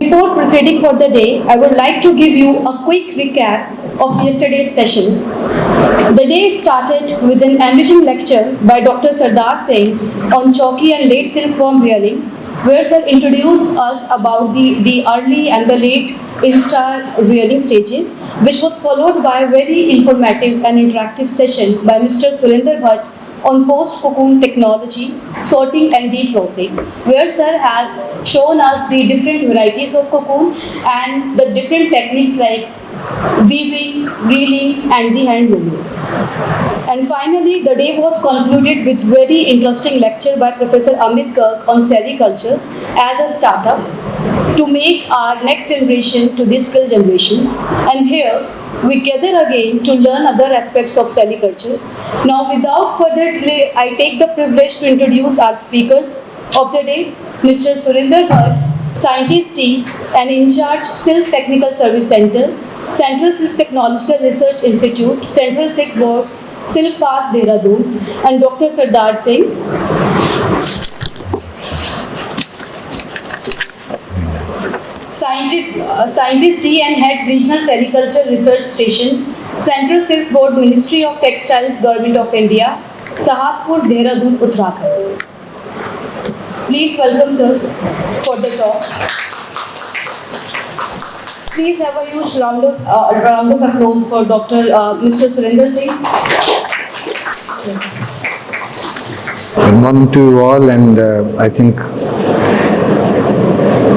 Before proceeding for the day, I would like to give you a quick recap of yesterday's sessions. The day started with an enriching lecture by Dr. Sardar Singh on chalky and late silkworm rearing, where Sir introduced us about the early and the late instar rearing stages, which was followed by a very informative and interactive session by Mr. Surinder Bhatt on post-cocoon technology, sorting and defrosting, where Sir has shown us the different varieties of cocoon and the different techniques like weaving, reeling and the hand looming. And finally, the day was concluded with very interesting lecture by Professor Amit Garg on sericulture as a startup to make our next generation to this skill generation. And here, we gather again to learn other aspects of sericulture. Now, without further delay, I take the privilege to introduce our speakers of the day, Mr. Surinder Bhatt, Scientist T and in charge Silk Technical Service Center, Central Silk Technological Research Institute, Central Silk Board, Silk Path, Dehradun, and Dr. Sardar Singh, Scientist D and Head Regional Sericulture Research Station, Central Silk Board, Ministry of Textiles, Government of India, Sahaspur, Dehradun, Uttarakhand. Please welcome Sir for the talk. Please have a huge round of applause for Mr. Surinder Singh. Good morning to you all, and I think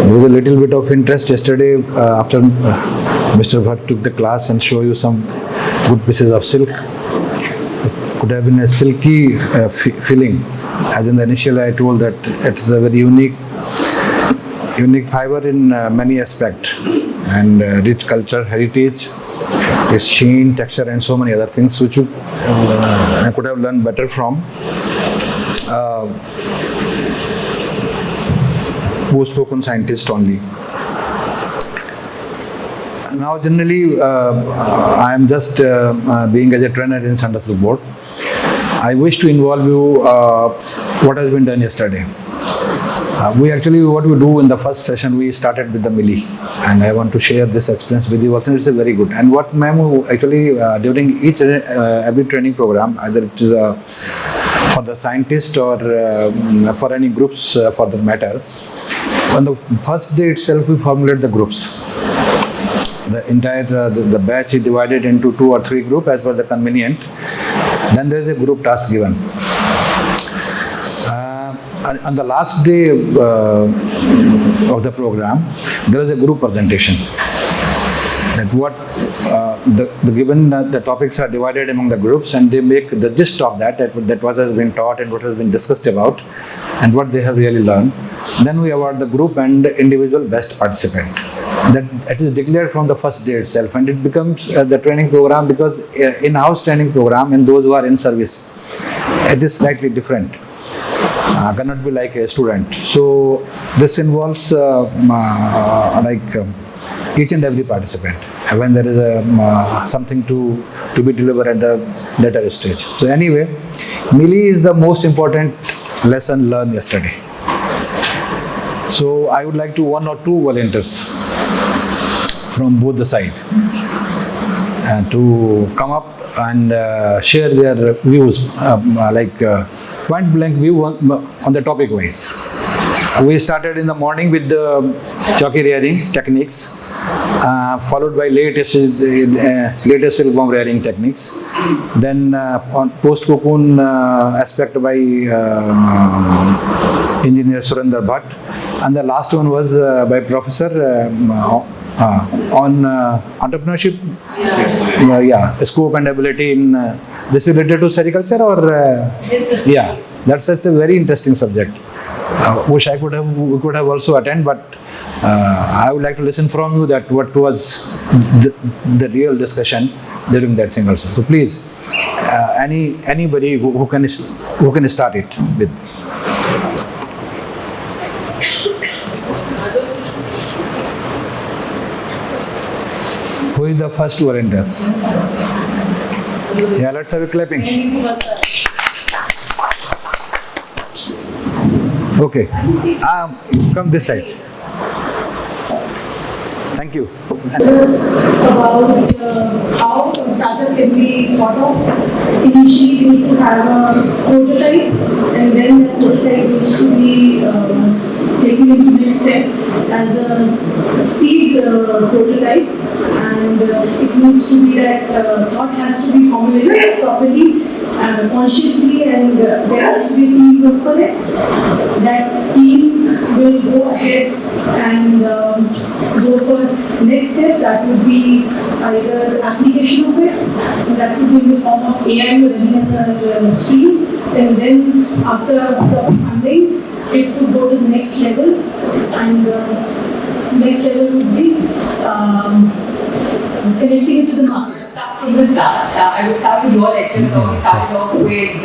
there was a little bit of interest yesterday after Mr. Bhatt took the class and show you some good pieces of silk. It could have been a silky feeling, as in the initial I told that it's a very unique fiber in many aspects, and rich culture, heritage, its sheen, texture and so many other things which I could have learned better from post-cocoon scientist only. Now generally I am just being as a trainer in Central Silk Board. I wish to involve you what has been done yesterday. What we do in the first session, we started with the Millie, and I want to share this experience with you also. It's a very good. And what ma'am actually during each every training program, either it is for the scientist or for any groups for the matter, on the first day itself we formulate the groups. The entire the batch is divided into 2 or 3 groups as per the convenient. Then there is a group task given. On the last day of the program, there is a group presentation. That what the topics are divided among the groups, and they make the gist of that what has been taught and what has been discussed about, and what they have really learned. Then we award the group and individual best participant. That it is declared from the first day itself, and it becomes the training program, because in-house training program and those who are in service, it is slightly different. Cannot be like a student. So this involves each and every participant when there is something to be delivered at the later stage. So anyway, Millie is the most important lesson learned yesterday. So I would like to 1 or 2 volunteers from both the side to come up and share their views, point blank view on the topic wise. We started in the morning with the chalky rearing techniques, followed by latest silkworm rearing techniques. Then on post-cocoon aspect by engineer Surinder Bhatt, and the last one was by Professor on entrepreneurship, scope and ability in this is related to sericulture or yeah, that's a very interesting subject. Wish we could have also attend, but I would like to listen from you that what was the real discussion during that thing also. So please, anybody who can start it with. Who is the first volunteer? Yeah, let's have a clapping. Okay, come this side. Thank you. Just about how a startup can be thought of. Initially, you need to have a prototype, and then that prototype needs to be taken into next step as a seed prototype, and it needs to be that thought has to be formulated properly and consciously, and there has to be a team work for it. That team will go ahead and go for next step. That would be either application of it, that could be in the form of AI or any other stream, and then after proper funding, it could go to the next level, and next level would be connecting it to the market. Start from the start. I will start with your lecture. So we started off with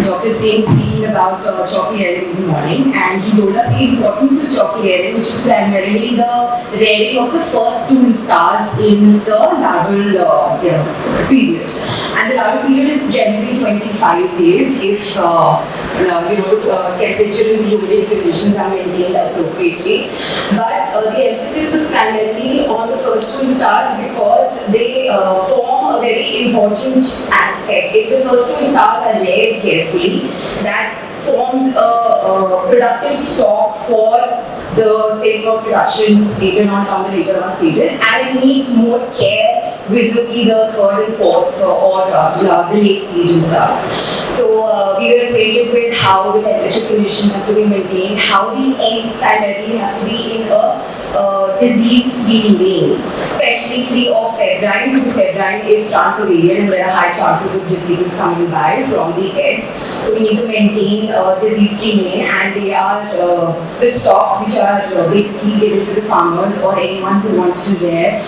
Dr. Singh speaking about chalky rearing in the morning, and he told us the importance of chalky rearing, which is primarily the rearing of the first 2 instars in the larval period. And the larval period is generally 25 days if temperature and humidity conditions are maintained appropriately. But the emphasis was primarily on the first 2 instars because they form a very important aspect. If the first 2 instars are laid carefully, that forms a productive stock for the silkworm production later on stages, and it needs more care vis-a-vis the 3rd and 4th or the late stage instars. So we were acquainted with how the temperature conditions have to be maintained, how the eggs primarily have to be in a disease-free lane, especially free of pebrine, because pebrine is transovarian and there are high chances of diseases coming by from the eggs. So we need to maintain a disease-free lane, and they are the stocks which are basically given to the farmers or anyone who wants to rear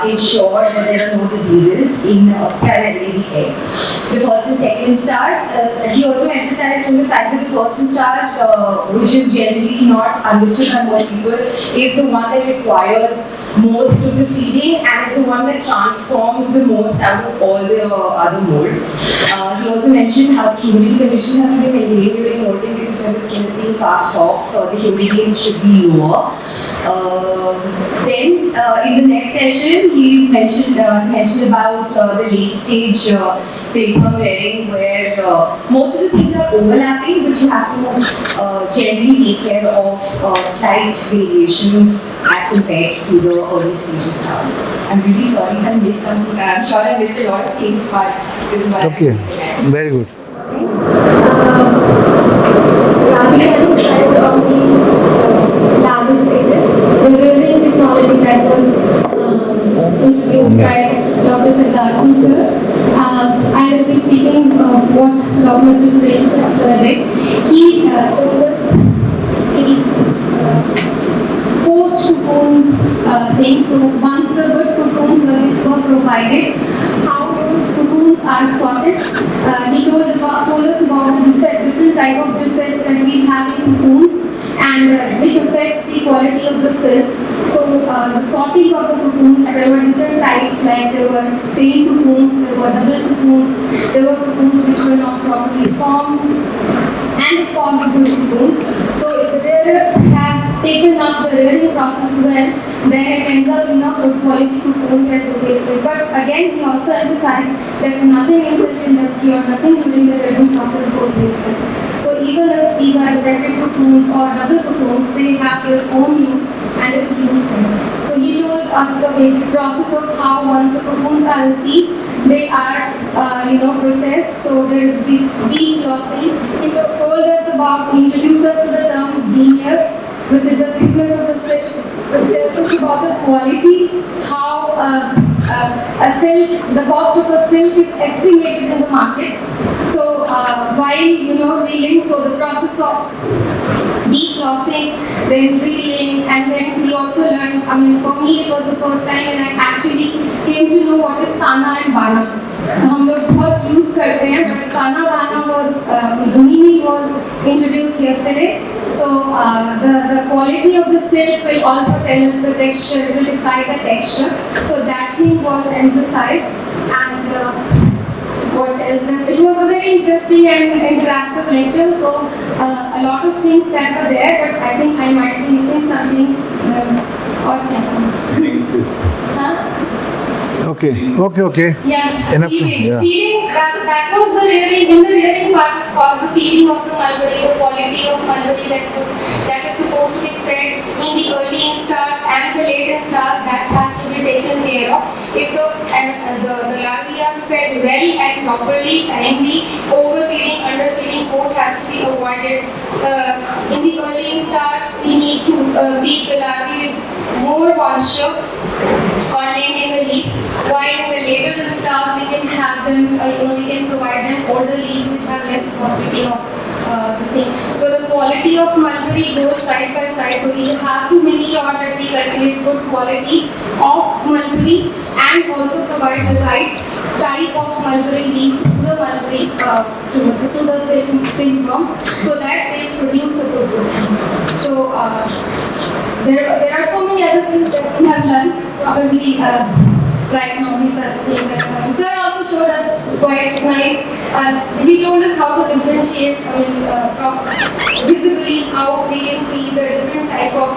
ensure that there are no diseases in primarily the eggs. The first and second stars, he also emphasized on the fact that the first star, which is generally not understood by most people, is the one that requires most of the feeding and is the one that transforms the most out of all the other molds. He also mentioned how the humidity conditions have to be maintained during molting because when the skin is being cast off, the humidity should be lower. Then in the next session, he's mentioned about the late stage silkworm rearing, where most of the things are overlapping, but you have to generally take care of slight variations as compared to the early stage stars. I'm really sorry if I missed something. I'm sure I missed a lot of things, but this is why. Okay, very good. Radhika has on the larval stages. The rearing technology that was introduced by Dr. Siddharthan sir. I will be speaking what Dr. Susrendra sir did. He told us the post-cocoon thing. So once the good cocoons were provided, how those cocoons are sorted. He told us about the different type of defects that we have in cocoons, and which affects the quality of the silk. So the sorting of the cocoons, there were different types, like there were stained cocoons, there were double cocoons, there were cocoons which were not properly formed, and of course the cocoons. So if the rearer has taken up the rearing process well, then it ends up in a good quality cocoon that replaces it. But again, he also emphasized that nothing in silk industry or nothing during the rearing process goes wasted. So even if these are defective cocoons or double cocoons, they have their own use and it's used in. So he told us the basic process of how once the cocoons are received, they are processed. So there is this declossing. He told us about, introduced us to the term denier, which is the thickness of the silk, which tells us about the quality, how a silk, the cost of a silk is estimated in the market. So while reeling, so the process of declossing, then reeling, and then we also learned, for me it was the first time when I actually came to know what is Tana and Bana. हम लोग बहुत use करते हैं, but Tana Bana was the meaning was introduced yesterday. So the quality of the silk will also tell us the texture. It will decide the texture. So that thing was emphasized, and what else? It was a very interesting and interactive lecture. So a lot of things that were there, but I think I might be missing something. Thank you. Okay. Yeah, Enough. feeding. Yeah. Feeding, that was the rearing, in the rearing part, of course, the feeding of the mulberry, the quality of mulberry that is supposed to be fed in the early instars and the late instars, that has to be taken care of. If the larvae are fed well and properly, timely, overfeeding, underfeeding, both has to be avoided. In the early instars, we need to feed the larvae with more moisture content in the leaves, while in the later stars we can have them, we can provide them older leaves which have less quantity of the same. So the quality of mulberry goes side by side. So we have to make sure that we cultivate good quality of mulberry and also provide the right type of mulberry leaves to the mulberry to the silkworms so that they produce a good product. So there are so many other things that we have learned. Probably right now these are the things that are. Sir also showed us quite nice. He told us how to differentiate. Visibly how we can see the different type of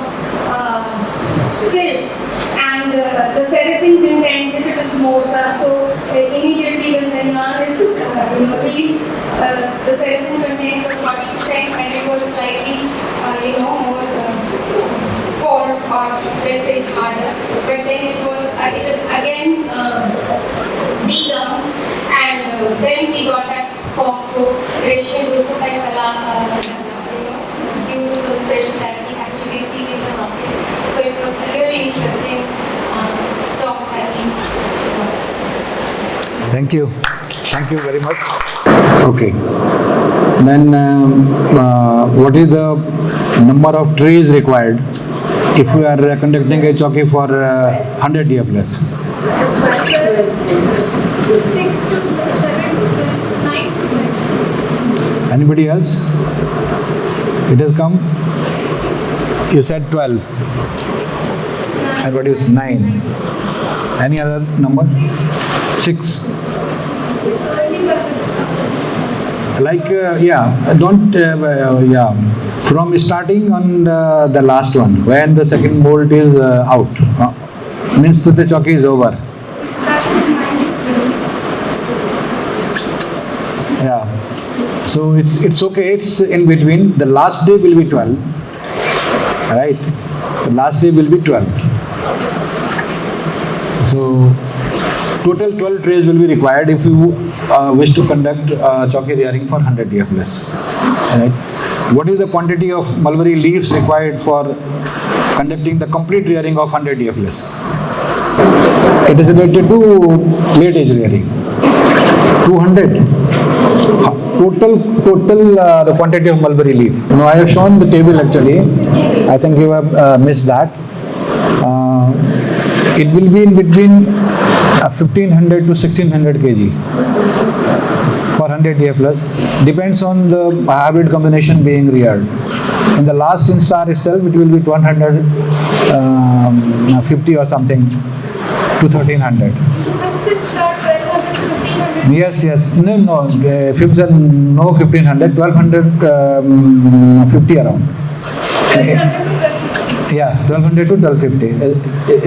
silk and the sericin content if it is more. So immediately when the yarn is read, the sericin content was 40% and it was slightly more. Coarse or let's say harder, but then it is again de-gummed and then we got that soft look, reshmi sulku type beautiful silk that we actually see in the market. So it was a really interesting talk that we Thank you very much. Okay. Then what is the number of trees required if we are conducting a chalky for 100 year plus? 6 to 7 to 9 to Anybody else? It has come. You said 12. And what is 9? Any other number? 6. Like from starting on the last one when the second mold is out, means that the chalky is over. Yeah, so it's okay, it's in between. The last day will be 12, right? The last day will be 12. So total 12 trays will be required if you wish to conduct chalky rearing for 100 year plus. Right? What is the quantity of mulberry leaves required for conducting the complete rearing of 100 year plus? It is related to late age rearing. 200. Total the quantity of mulberry leaf. Now I have shown the table actually. I think you have missed that. It will be in between 1500 to 1600 kg for 100 year plus. Depends on the hybrid combination being reared. In the last instar itself, it will be 150 or something to 1300. Yes. No. Fifth no 1500, 1250 around. Yeah, 1200 to 1250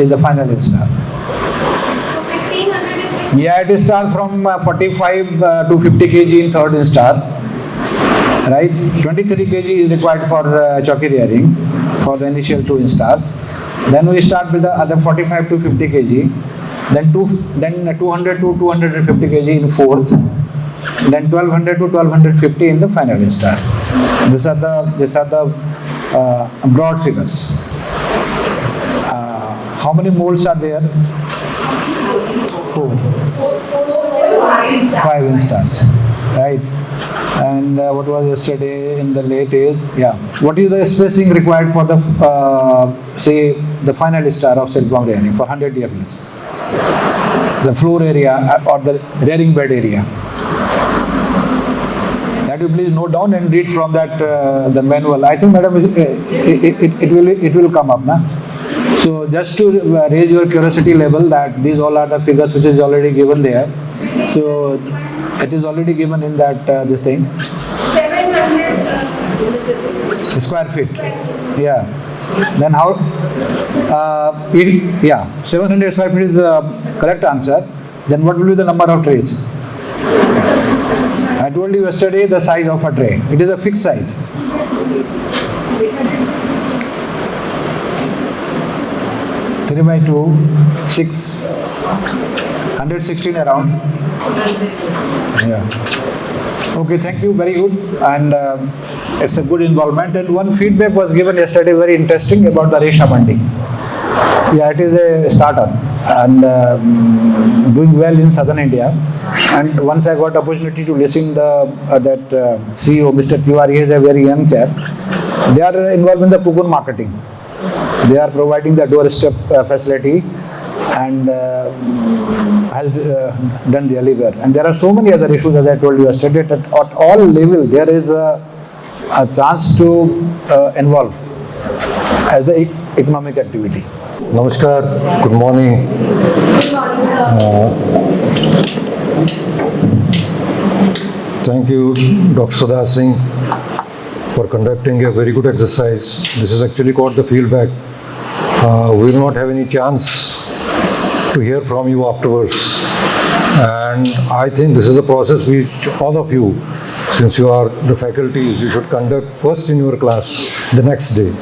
is the final instar. So 1500 is Yeah, it starts from 45 to 50 kg in third instar. Right? 23 kg is required for chalky rearing for the initial 2 instars. Then we start with the other 45 to 50 kg. Then 200 to 250 kg in fourth. Then 1200 to 1250 in the final instar. These are the broad figures. How many molds are there? 4. 5 instars, right? And what was yesterday in the late age? Yeah. What is the spacing required for the say the final star of silkworm rearing for 100 year plus? The floor area or the rearing bed area. That you please note down and read from that the manual. I think, madam, it will come up, na? So just to raise your curiosity level that these all are the figures which is already given there. So it is already given in that this thing. 700 Square feet. Yeah. Then how? 700 square feet is the correct answer. Then what will be the number of trays? I told you yesterday the size of a tray. It is a fixed size. 3 by 2, 6, 116 around. Yeah. Okay, thank you, very good. And it's a good involvement. And one feedback was given yesterday, very interesting, about the Resha Mandi. Yeah, it is a startup and doing well in southern India. And once I got opportunity to listen that CEO, Mr. Tiwari, he is a very young chap. They are involved in the cocoon marketing. They are providing the doorstep facility and has done really well. And there are so many other issues, as I told you yesterday, that at all level there is a chance to involve as the economic activity. Namaskar, good morning. Thank you, Dr. Sardar Singh, for conducting a very good exercise. This is actually called the feedback. We will not have any chance to hear from you afterwards. And I think this is a process which all of you, since you are the faculties, you should conduct first in your class the next day.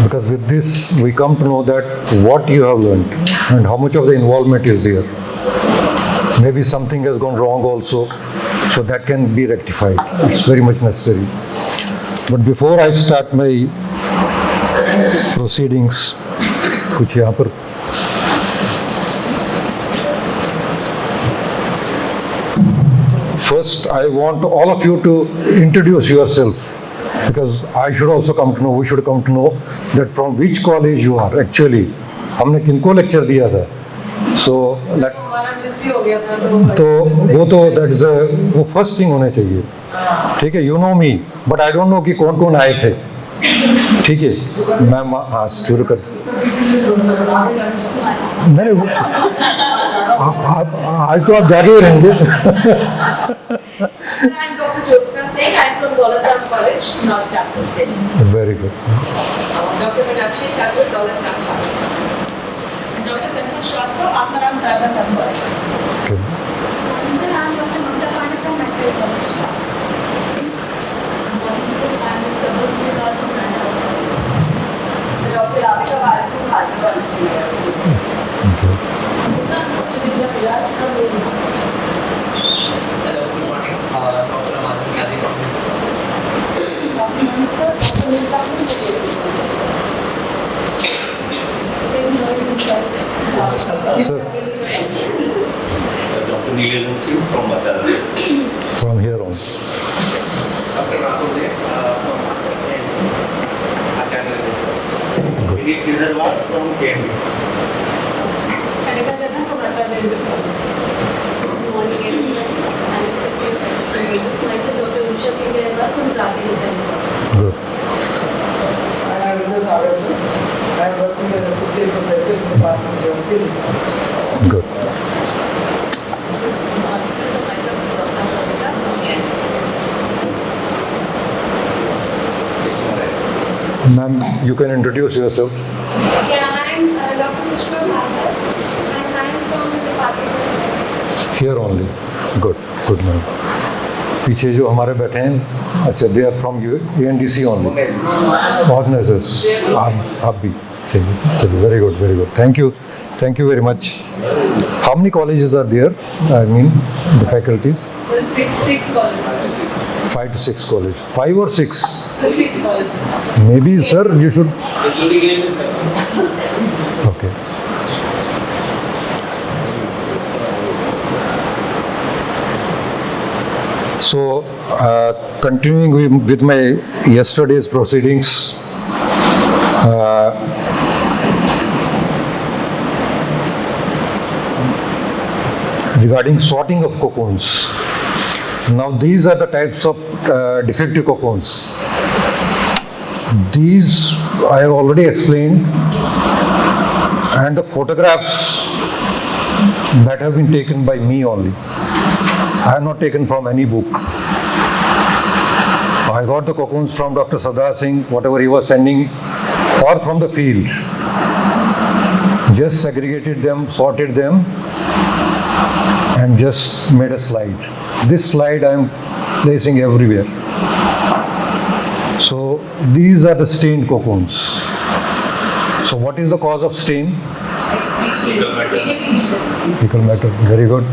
Because with this, we come to know that what you have learned and how much of the involvement is there. Maybe something has gone wrong also, so that can be rectified. It's very much necessary. But before I start my proceedings, कुछ यहाँ पर first I want all of you to introduce yourself. Because I should also come to know, we should come to know that from which college you are actually. हमने किनको lecture दिया था, so that तो वो तो that is वो first thing होने चाहिए, ठीक है? You know me, but I don't know कि कौन कौन आए थे, ठीक है? मैं हाँ शुरू कर नहीं आज तो आप जागे ही रहेंगे. I'm Dr. Jyotsna Singh. I'm from Dolathram College, North Campus, Delhi. Very good. Dr. Meenakshi Thakur, Dolathram College. Dr. Kanchan Shrivastava, Atmaram Saradatham College. Okay. Sir, I'm Dr. Mamta Pandey from Medical College. I'm Sabur Mehta from Randall College. Dr. Radhika Bharat from Bhaji College University. Okay. Sir, Dr. Divya Viraj from Delhi. Hello, good morning. Dr. Raman Gyadi from Dr. Manisha, Dr. Nita from Delhi. Sir, Dr. Neelam Singh from Matala. from here on. Dr. Rahul Dev from Academy. Vinit Kinderwal from KMDC. Kanika Jana from Acharya College. Good morning, everyone. I'm myself, Dr. Usha Singh Gerwal from Zakir Hussain College. Good. I am Ramesh Agarwal. I am working as associate professor in the Department of Geography. Good. Ma'am, you can introduce yourself. Yeah, I'm Dr. Sushma Bharat, and I'm from the Department of Science. Here only. Good. Good ma'am. पीछे जो हमारे बैठे हैं, अच्छा they are from UNDC only. Organizers. आप भी. चलिए. Very good. Very good. Thank you. Thank you very much. How many colleges are there? I mean, the faculties. So six colleges. 5 to 6 colleges. 5 or 6? So 6 colleges. Maybe, sir, you should. Okay. So, continuing with my yesterday's proceedings, regarding sorting of cocoons. Now, these are the types of defective cocoons. These I have already explained, and the photographs that have been taken by me only. I have not taken from any book. I got the cocoons from Dr. Sardar Singh, whatever he was sending, or from the field. Just segregated them, sorted them, and just made a slide. This slide I am placing everywhere. So these are the stained cocoons. So what is the cause of stain? Fecal matter. Very good.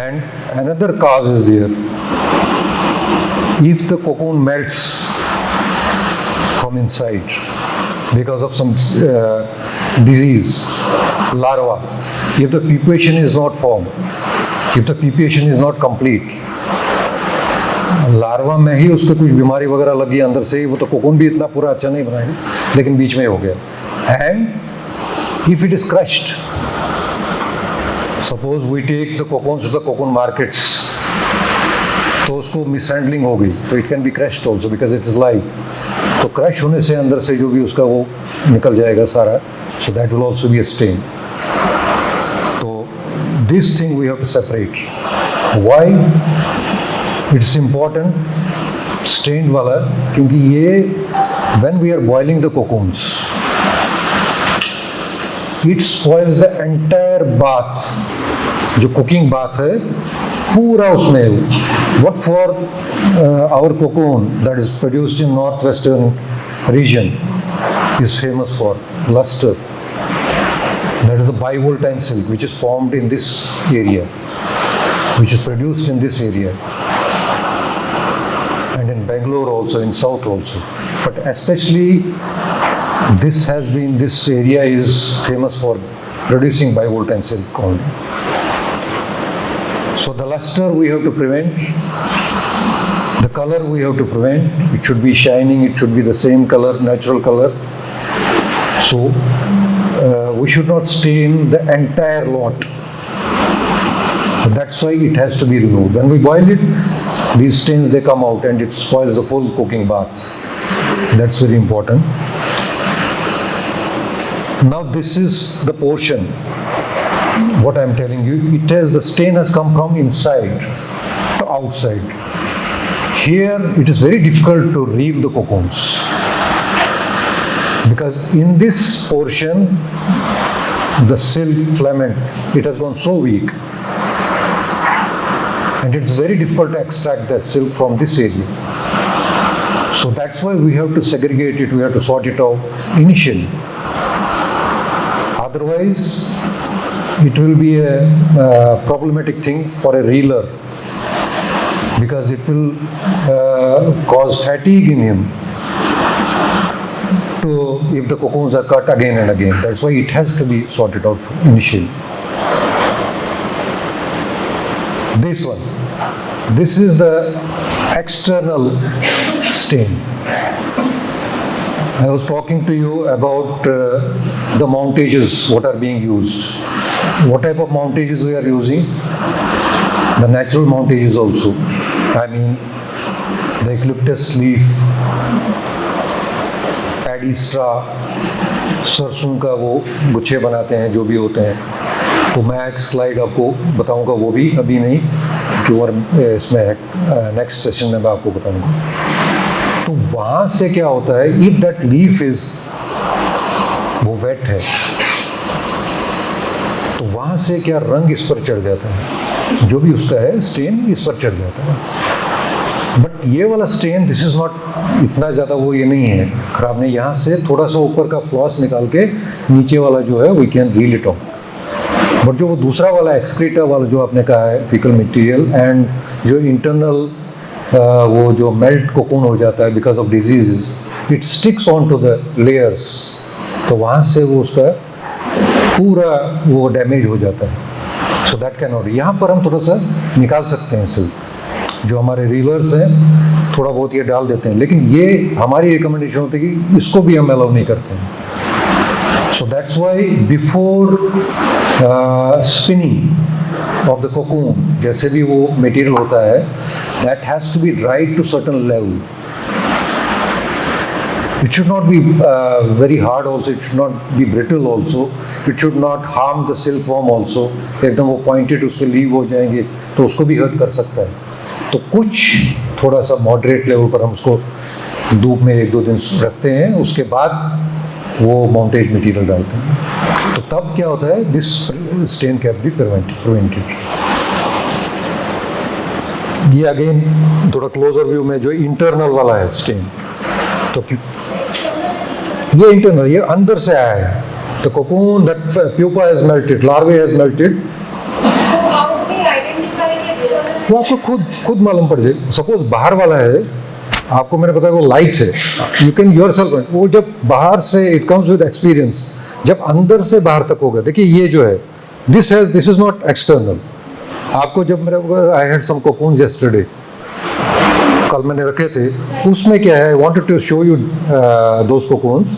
And another cause is there. If the cocoon melts from inside because of some disease, larva, if the pupation is not formed, if the pupation is not complete, larva में ही उसको कुछ बीमारी वगैरह लगी अंदर से, वो तो कोकोन भी इतना पूरा अच्छा नहीं बनाएगा, लेकिन बीच में हो गया. And if it is crushed, suppose we take the cocoons to the cocoon markets, तो उसको मिसहैंडलिंग हो गई, तो it can be crushed also because it is live. तो क्रश होने से अंदर से जो भी उसका वो निकल जाएगा सारा, so that will also be a stain. तो this thing we have to separate. Why it's important stain वाला, क्योंकि ये when we are boiling the cocoons, it spoils the entire bath. जो कुकिंग बाथ है पूरा उसमें, what for our cocoon that is produced in north western region is famous for luster. That is the bivoltine silk which is formed in this area, which is produced in this area, and in Bangalore also, in South also. But especially this area is famous for producing bivoltine silk only. So the luster we have to prevent, the color we have to prevent. It should be shining, it should be the same color, natural color. So we should not stain the entire lot. So that's why it has to be removed. When we boil it, these stains they come out and it spoils the full cooking bath. That's very important. Now this is the portion, what I am telling you, it has, the stain has come from inside to outside. Here it is very difficult to reel the cocoons, because in this portion the silk filament, it has gone so weak, and it's very difficult to extract that silk from this area. So that's why we have to segregate it, we have to sort it out initially. Otherwise it will be a problematic thing for a reeler, because it will cause fatigue in him if the cocoons are cut again and again. That's why it has to be sorted out initially. This one, this is the external stain. I was talking to you about the mountages, what are being used. What type of mountages we are using? The natural mountages also. I mean, the eucalyptus leaf, paddy straw, सरसों का वो गुच्छे बनाते हैं जो भी होते हैं. तो मैं एक स्लाइड आपको बताऊंगा, वो भी अभी नहीं, कि इसमें नेक्स्ट सेशन में मैं आपको बताऊंगा. तो वहाँ से क्या होता है, इफ दैट लीफ इज, वो वेट है, तो वहाँ से क्या रंग इस पर चढ़ जाता है, जो भी उसका है स्टेन इस पर चढ़ जाता है. बट ये वाला स्टेन, दिस इज नॉट इतना ज़्यादा वो ये नहीं है खराब नहीं. यहाँ से थोड़ा सा ऊपर का फ्लॉस निकाल के नीचे वाला जो है we can reel it off. But जो वो दूसरा वाला एक्सक्रीटा वाला जो आपने कहा है, फीकल मटेरियल, एंड जो इंटरनल वो जो मेल्ट कोकून हो जाता है because of diseases, it sticks on to the layers, तो वहाँ से वो उसका पूरा वो डैमेज हो जाता है. So that can not. यहाँ पर हम थोड़ा सा निकाल सकते हैं सिल्क, जो हमारे रीलर्स हैं थोड़ा बहुत ये डाल देते हैं, लेकिन ये हमारी रिकमेंडेशन होती है कि इसको भी हम अलाउ नहीं करते हैं. So that's why before spinning off the cocoon, जैसे भी वो मटेरियल होता है, that has to be dried to certain level. It should not be very hard also, it should not be brittle also, it should not harm the silkworm also. एकदम वो pointed उसके leave हो जाएंगे तो उसको भी हर्ट कर सकता है. तो तो कुछ थोड़ा सा मॉडरेट लेवल पर हम उसको धूप में 1-2 दिन रखते हैं, उसके बाद वो माउंटेज मटेरियल डालते हैं। तो तब क्या होता है, this stain can be prevented. ये अगेन थोड़ा क्लोजर व्यू में जो इंटरनल वाला है स्टेन, तो ये इंटरनल, ये अंदर से आया है। The cocoon, that pupa has melted, larvae has melted. So how do we identify the external? वो आपको खुद मालूम पड़ जाए। सपोज बाहर वाला है, आपको मैंने बताया वो लाइट है, यू कैन योरसेल्फ, वो जब बाहर से इट कम्स विद एक्सपीरियंस, जब अंदर से बाहर तक होगा। देखिए ये जो है, दिस इज नॉट एक्सटर्नल। आपको जब मेरे I had some cocoons yesterday, कल मैंने रखे थे, उसमें क्या है, I wanted to show you those cocoons.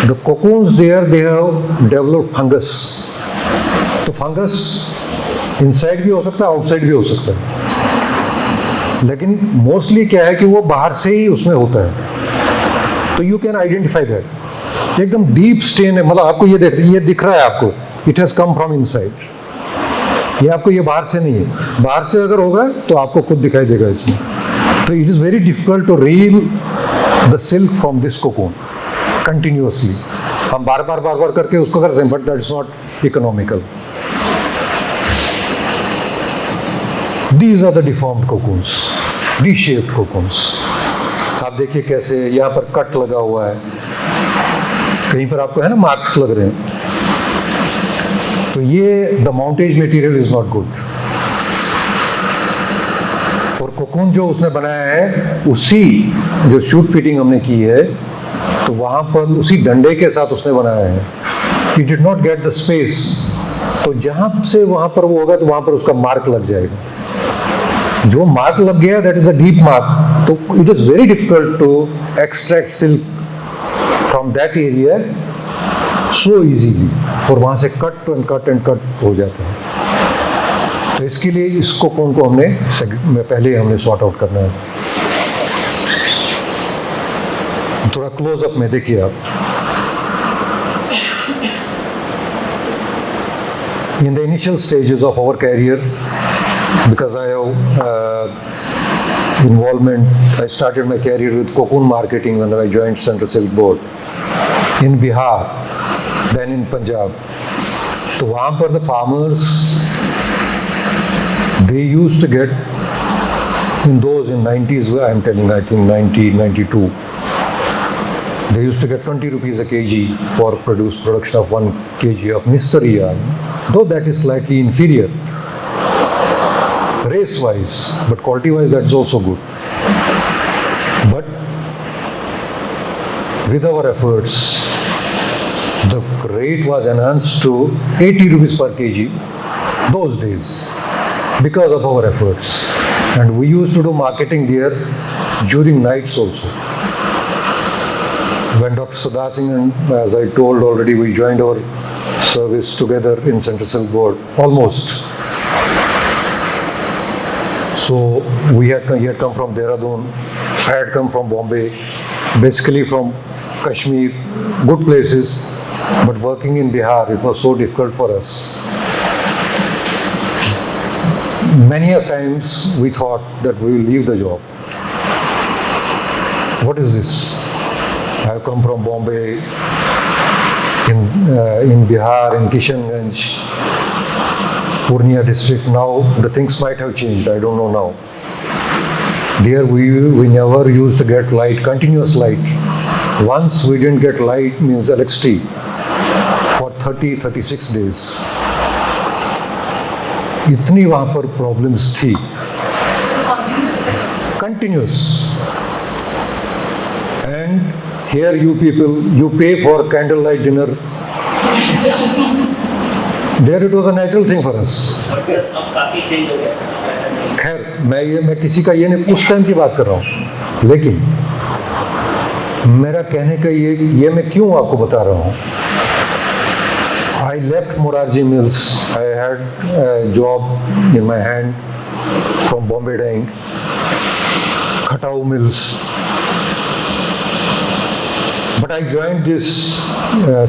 The cocoons there, they have developed fungus. तो फंगस इनसाइड भी हो सकता है, आउटसाइड भी हो सकता है, लेकिन मोस्टली क्या है कि वो बाहर से ही उसमें होता है। तो यू कैन आइडेंटिफाई दैट। एकदम डीप स्टेन है, मतलब आपको ये दिख रहा है आपको, it has come from inside. ये आपको ये बाहर से नहीं है, बाहर से अगर होगा तो आपको खुद दिखाई देगा इसमें। तो it is very difficult to reel the silk from this cocoon continuously. हम बार बार करके उसको कर सकते हैं, but that is not economical. These are the deformed cocoons, D shaped cocoons. आप देखिए कैसे यहाँ पर कट लगा हुआ है, कहीं पर आपको है ना मार्क्स लग रहे हैं। तो ये the mountage material is not good. और कोकून जो उसने बनाया है, उसी जो शूट फिटिंग हमने की है, तो वहाँ पर उसी डंडे के साथ उसने बनाया है। He did not get the space. तो जहाँ से वहाँ पर वो होगा तो वहाँ पर उसका मार्क लग जाएगा। जो मार्क लग गया, that is a deep mark. तो it is very difficult to extract silk from that area so easily. और वहाँ से कट एंड कट हो जाता है। तो इसके लिए इस कोकून को पहले हमने सॉर्ट आउट करना है। थोड़ा क्लोजअप में देखिए आप। In the initial stages of our career, because I have involvement, I started my career with cocoon marketing when I joined Central Silk Board in Bihar, then in Punjab. तो वहाँ पर the farmers, they used to get in 90s, I'm telling, I think 92. They used to get 20 rupees a kg for production of 1 kg of Mistari yarn, though that is slightly inferior race-wise, but quality-wise that's also good. But with our efforts, the rate was enhanced to 80 rupees per kg those days because of our efforts. And we used to do marketing there during nights also. When Dr. Sadar Singh and, as I told already, we joined our service together in Central Silk Board, almost. So he had come from Dehradun, I had come from Bombay, basically from Kashmir, good places, but working in Bihar, it was so difficult for us. Many a times we thought that we will leave the job. What is this? I have come from Bombay, in Bihar, in Kishanganj, Purnia district. Now the things might have changed. I don't know now. There we never used to get light, continuous light. Once we didn't get light means electricity for 36 days. इतनी वहाँ पर problems थी. Continuous. And here you people, you pay for candlelight dinner. There it was a natural thing for us. खैर मैं किसी का ये नहीं, उस टाइम की बात कर रहा हूँ, लेकिन मेरा कहने का ये मैं क्यों आपको बता रहा हूँ। I left Morarji Mills. I had a job in my hand from Bombay Dyeing, Khatau Mills. But I joined this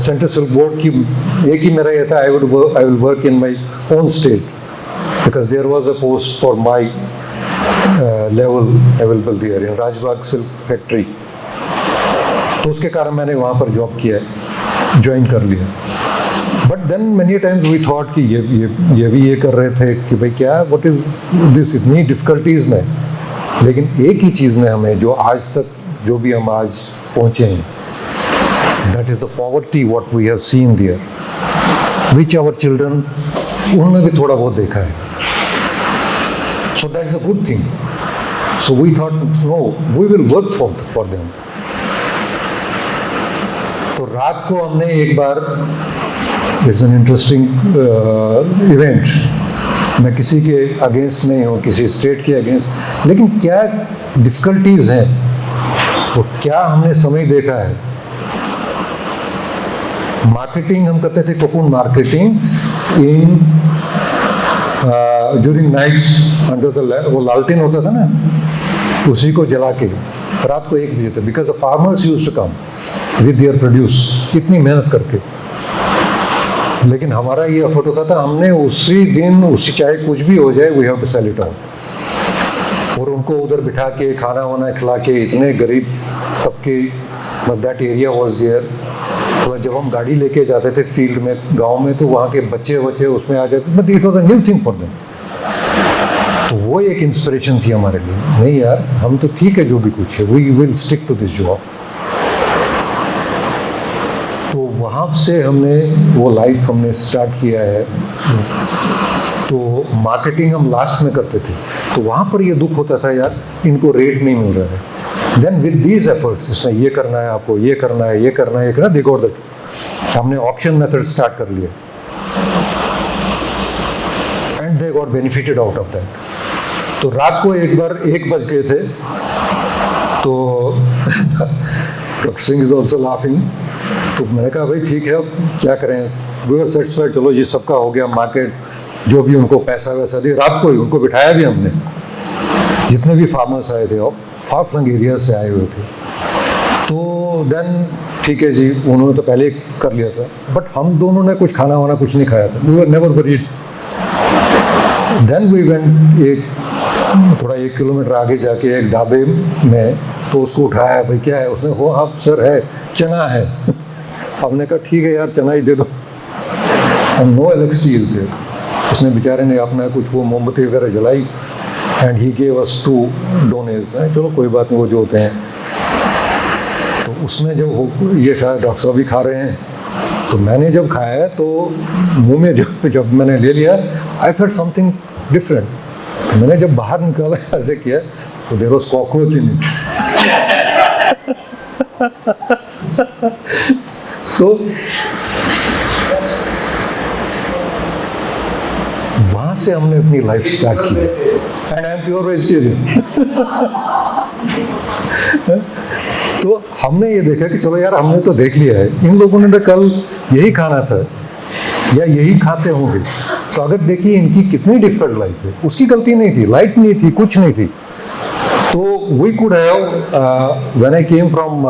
Central Silk Board कि एक ही मेरा ये था, I will work in my own state because there was a post for my level available there in Rajbagh silk factory, तो उसके कारण मैंने वहाँ पर जॉब किया, ज्वाइन कर लिया। But then many times we thought कि ये भी ये कर रहे थे कि भाई क्या व्हाट इज दिस, इतनी डिफ़िकल्टीज़ में, लेकिन एक ही चीज़ ने हमें जो आज तक जो भी हम आज पहुँचे हैं, that is the poverty what we have seen there, which our children उन्होंने भी थोड़ा बहुत देखा है। So that is a good thing. So we thought no we will work for them. तो रात को हमने एक बार, इट्स एन इंटरेस्टिंग इवेंट, मैं किसी के अगेंस्ट नहीं हूँ, किसी स्टेट के अगेंस्ट, लेकिन क्या डिफ़िकल्टीज़ हैं और क्या हमने समय देखा है। मार्केटिंग हम करते थे, cocoon marketing in during nights under the, वो लालटेन होता था ना, उसी को जला के रात को 1 बजे तक, because the farmers used to come with their produce, कितनी मेहनत करके। लेकिन हमारा ये एफर्ट होता था, हमने उसी दिन, उसी चाहे कुछ भी हो जाए, we have to sell it out. और उनको उधर बिठा के खाना वाना खिला के, इतने गरीब तबके, but that area was there. तो जब हम गाड़ी लेके जाते थे फील्ड में, गांव में, तो वहाँ के बच्चे उसमें आ जाते, but it was a new thing for them. तो वो एक इंस्पिरेशन थी हमारे लिए, नहीं यार हम तो ठीक है जो भी कुछ है, we will stick to this job. तो वहाँ से हमने वो लाइफ हमने स्टार्ट किया है। तो मार्केटिंग हम लास्ट में करते थे, तो वहाँ पर ये दुख होता था यार इनको रेट नहीं मिल रहा है। देन विद दीज एफर्ट्स, इसमें ये करना है आपको, ये करना है, ये करना है, ये करना, दे गॉट दैट। हमने ऑप्शन मेथड स्टार्ट कर लिया and they got benefited out of that. तो रात को एक बार 1 बज गए थे, तो doctor Singh is also laughing. तो मैंने कहा भाई ठीक है, अब क्या करें, वी वर सेटिस्फाइड, चलो जी सबका हो गया, मार्केट जो भी उनको पैसा वैसा दिए। रात को ही उनको बिठाया भी हमने, जितने भी फार्मर्स आए थे और फार फ्लंग एरिया से आए हुए थे। तो देन ठीक है जी, उन्होंने तो पहले कर लिया था, बट हम दोनों ने कुछ खाना वाना कुछ नहीं खाया था, we were never worried. Then we went एक थोड़ा 1 किलोमीटर आगे जाके एक ढाबे में, तो उसको उठाया, भाई क्या है, उसने हो हाँ सर है, चना है। हमने कहा ठीक है यार चना ही दे दो, और नो इलेक्ट्रिसिटी इज देयर। उसने बेचारे ने अपना कुछ वो मोमबत्ती वगैरह जलाई एंड ही गेव अस 2 डोनेज। चलो कोई बात नहीं, वो जो होते हैं। तो उसमें जब ये खाया, डॉक्टर साहब भी खा रहे हैं, तो मैंने जब खाया तो मुंह में जब मैंने ले लिया, आई फेल्ट समथिंग डिफरेंट। तो मैंने जब बाहर निकाला ऐसे किया, तो there was cockroach in it. So वहां से हमने अपनी लाइफ स्टार्ट की, and I am pure vegetarian. तो हमने ये देखा कि चलो यार हमने तो देख लिया है, इन लोगों ने तो कल यही खाना था या यही खाते होंगे, तो अगर देखिए इनकी कितनी डिफिकल्ट लाइफ है। उसकी गलती नहीं थी, लाइट नहीं थी, कुछ नहीं थी। तो we could have, when I came from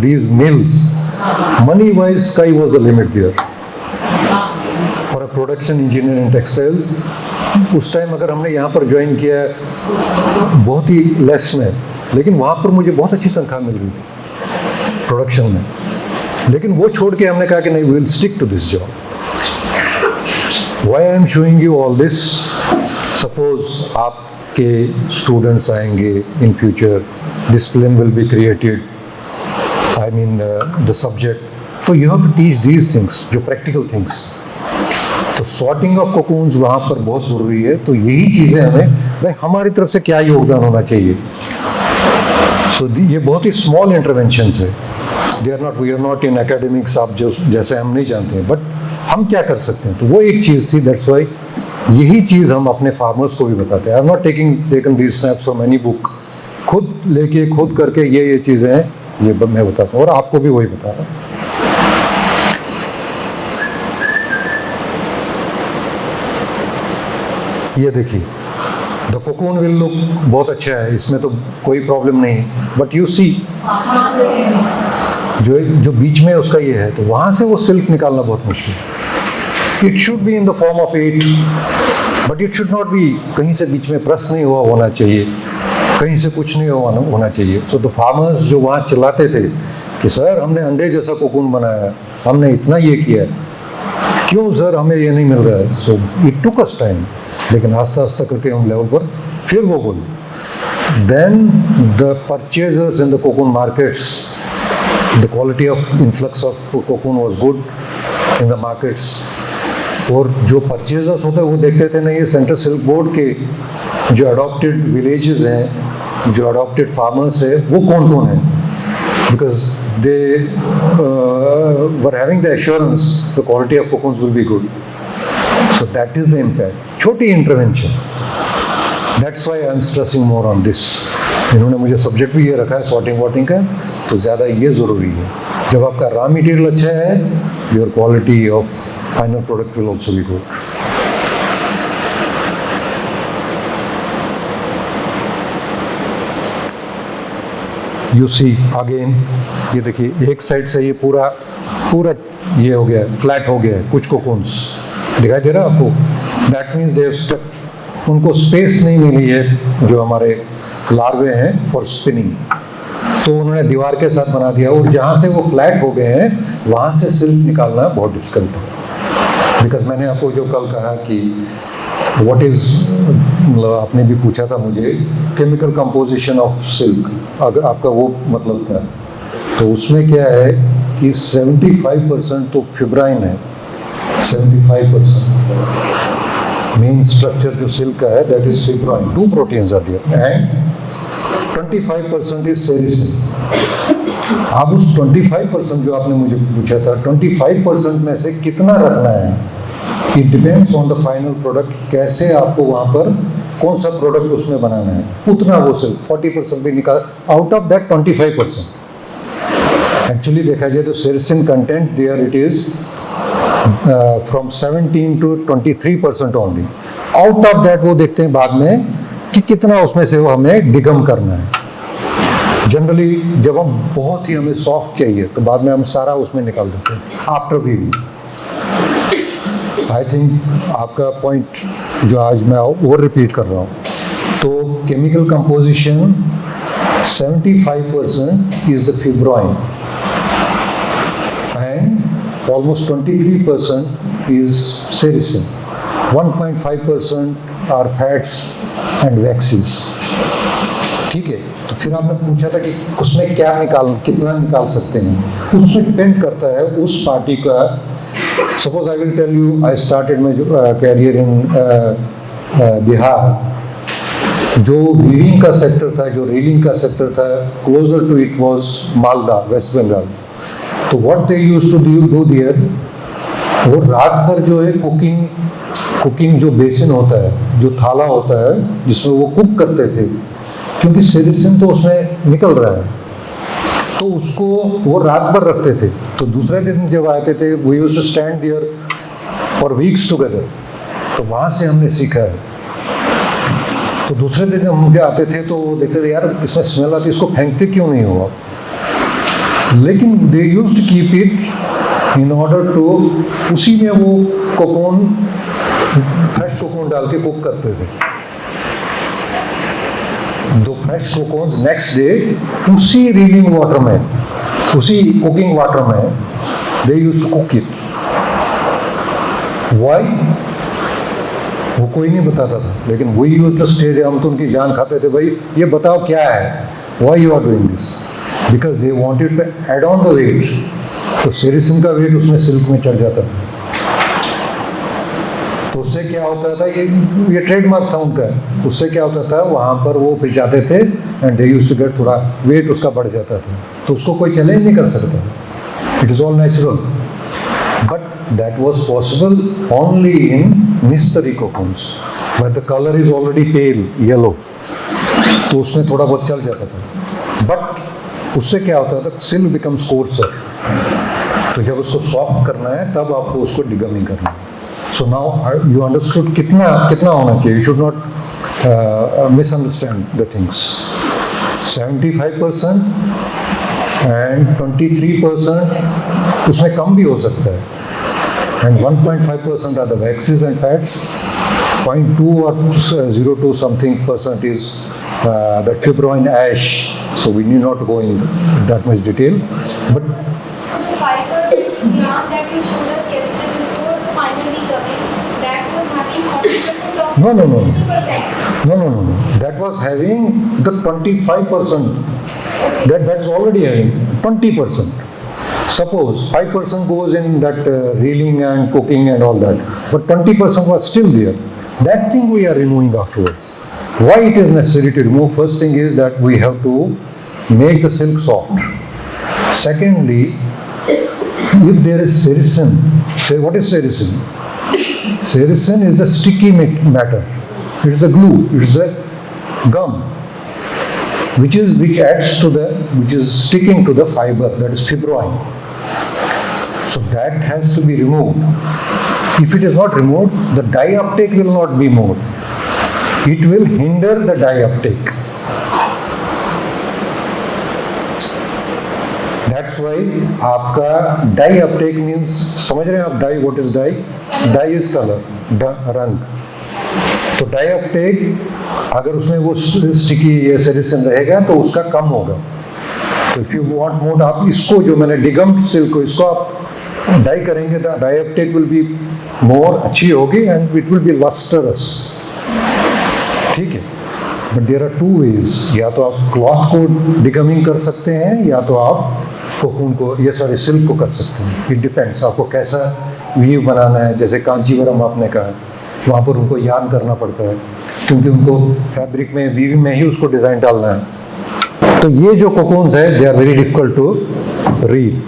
these mills, money wise sky was the limit there for a production engineer in textiles. उस टाइम अगर हमने यहाँ पर ज्वाइन किया बहुत ही लेस में, लेकिन वहाँ पर मुझे बहुत अच्छी तनख्वाह मिल रही थी प्रोडक्शन में। लेकिन वो छोड़ के हमने कहा कि नहीं, we will stick to this job. Why I am showing you all this, suppose आपके स्टूडेंट्स आएंगे in future, discipline will be created, I mean the subject, तो you have to teach these things, जो practical things. तो sorting of cocoons वहाँ पर बहुत ज़रूरी है। तो यही चीज़ें हमें, भाई हमारी तरफ से क्या योगदान होना चाहिए। सो ये बहुत ही स्मॉल इंटरवेंशंस है, they are not, we are not in academics, आप जो जैसे हम नहीं जानते हैं, बट हम क्या कर सकते हैं। तो वो एक चीज़ थी, दैट्स वाई यही चीज़ हम अपने फार्मर्स को भी बताते हैं। I am not taken these snaps from any book, खुद लेके खुद करके ये चीज़ें हैं, ये मैं बताता हूँ और आपको भी वही बता रहा हूँ। ये देखिए, द कोकून विल लुक बहुत अच्छा है, इसमें तो कोई प्रॉब्लम नहीं है, बट यू सी जो बीच में उसका ये है, तो वहाँ से वो सिल्क निकालना बहुत मुश्किल है। It should be in the form of 8, but it should not be, कहीं से बीच में प्रेस नहीं हुआ होना चाहिए। कहीं से कुछ नहीं होना चाहिए। तो द फार्मर्स जो वहाँ चिल्लाते थे कि सर हमने अंडे जैसा कोकून बनाया, हमने इतना ये किया, क्यों सर हमें ये नहीं मिल रहा है। So it took us time, लेकिन आस्ता आस्ता करके हम लेवल पर फिर वो बोले। Then the purchasers in the cocoon markets, the quality of influx of cocoon was good in the markets. और जो परचेजर्स होते हैं वो देखते थे नहीं, ये सेंट्रल सिल्क बोर्ड के जो अडॉप्टेड विलेजेस हैं, जो अडॉप्टेड फार्मर्स है, वो कौन कौन है, because they were having the assurance the quality of cocoons will be good. So that is the impact, छोटी intervention. That's why I am stressing more on this. इन्होंने मुझे सब्जेक्ट भी ये रखा है सॉर्टिंग वॉटिंग का, तो ज़्यादा ये ज़रूरी है। जब आपका रॉ मटेरियल अच्छा है, your quality of final product will also be good. You see again, ये देखिए एक साइड से ये पूरा ये हो गया, फ्लैट हो गया है, कुछ कोकून्स दिखाई दे रहा है आपको। That means they have stuck, उनको स्पेस नहीं मिली है जो हमारे लार्वे हैं फॉर स्पिनिंग, तो उन्होंने दीवार के साथ बना दिया। और जहाँ से वो फ्लैट हो गए हैं वहाँ से सिल्क निकालना बहुत डिफिकल्ट है। बिकॉज मैंने आपको जो कल कहा कि व्हाट इज़, मतलब आपने भी पूछा था मुझे, केमिकल कंपोजिशन ऑफ सिल्क, अगर आपका वो मतलब था, तो उसमें क्या है कि 75% तो फिब्राइन है, 75% मेन स्ट्रक्चर जो सिल्क का है that is fibroin, 2 proteins are there, and 25% is sericin. आप उस 25% जो आपने मुझे पूछा था, 25% में से कितना रखना है, it depends on the final product, कैसे आपको वहाँ पर कौन सा प्रोडक्ट उसमें बनाना है, उतना वो सिर्फ 40% भी निकाल आउट ऑफ दैट 25%। एक्चुअली देखा जाए तो sericin content there it is from 17 to 23% only. Out of that वो देखते हैं बाद में कि कितना उसमें से वो हमें डिगम करना है। जनरली जब हम बहुत ही हमें सॉफ्ट चाहिए तो बाद में हम सारा उसमें निकाल देते हैं आफ्टर वीविंग। आई थिंक आपका पॉइंट जो आज मैं और रिपीट कर रहा हूँ, तो chemical composition 75% is the fibroin and almost 23% is sericin, 1.5% are fats and waxes. ठीक है, तो फिर आपने पूछा था कि उसमें क्या कितना निकाल सकते हैं, उसमें डिपेंड करता है उस पार्टी का। Suppose I will tell you, I started my career in Bihar. जो वीविंग का सेक्टर था, जो रीलिंग का सेक्टर था, closer to it was Malda, West Bengal. तो what they used to do there, वो रात भर जो है कुकिंग जो बेसिन होता है, जो थाला होता है जिसमें वो कुक करते थे, क्योंकि सेरिसिन तो उसमें निकल रहा है, तो उसको वो रात भर रखते थे। तो दूसरे दिन जब आते थे, we used to stand there for weeks together. तो वहाँ से हमने सीखा है। तो दूसरे दिन जब मुझे आते थे तो वो देखते थे यार इसमें स्मेल आती है, इसको फेंकते क्यों नहीं हुआ। लेकिन they used to keep it in order to, उसी में वो कोकोन, फ्रेश कोकोन डाल के कुक करते थे। दो फ्रेश कोकोन्स नेक्स्ट डे उसी रीलिंग वाटर में, उसी कुकिंग वाटर में they used to cook it. Why, वो कोई नहीं बताता था, लेकिन we used to stay there. हम तो उनकी जान खाते थे, भाई ये बताओ क्या है, why you are doing this, because they wanted to add on the weight. तो सेरिसिन का वेट उसमें सिल्क में चढ़ जाता था। तो उससे क्या होता था, ये ट्रेडमार्क था उनका। उससे क्या होता था, वहाँ पर वो फिर जाते थे and they used to get, थोड़ा वेट उसका बढ़ जाता था। तो उसको कोई चैलेंज नहीं कर सकता, it is all natural. But that was possible only in mystery cocoons where the colour is already pale yellow, तो उसमें थोड़ा बहुत चल जाता था। बट उससे क्या होता था, सिल्क बिकम्स कोर्सर। तो जब उसको सॉफ्ट करना है तब आपको उसको डिगमिंग करना है। So now you understood कितना होना चाहिए. You should not misunderstand the things. 75% and 23% उसमें कम भी हो सकता है. And 1.5% are the waxes and fats. 0.2 or 0.2 something % is the fibroin ash, so we need not go in that much detail. But So the fiber yarn that you showed us yesterday before the final decoming, that was having 40% of No. 20%. No. That was having the 25%. That's already having 20%. Suppose 5% goes in that reeling and cooking and all that, but 20% was still there. That thing we are removing afterwards. Why it is necessary to remove? First thing is that we have to make the silk soft. Secondly, if there is sericin, say what is sericin? Sericin is the sticky matter. It is a glue. It is a gum, which is sticking to the fiber, that is fibroin. So that has to be removed. If it is not removed, the dye uptake will not be more. It will hinder the dye uptake. That's why आपका dye uptake means, समझ रहे हैं आप dye, what is dye? Dye is color, रंग. तो dye uptake अगर उसमें वो sticky या sericin रहेगा तो उसका कम होगा. तो if you want more, आप इसको जो मैंने डिगम्ड सिल्क को इसको आप डाई करेंगे तो dye uptake will be more अच्छी होगी and it will be lustrous. ठीक है, but there are two ways. या तो आप क्लॉथ को डिगमिंग कर सकते हैं या तो आप कोकून को सिल्क को कर सकते हैं. इट डिपेंड्स आपको कैसा वीव बनाना है. जैसे कांचीवरम आपने कहा, वहाँ पर उनको यार्न करना पड़ता है क्योंकि उनको फैब्रिक में वीव में ही उसको डिज़ाइन डालना है. तो ये जो कोकून्स है they are very difficult to reel.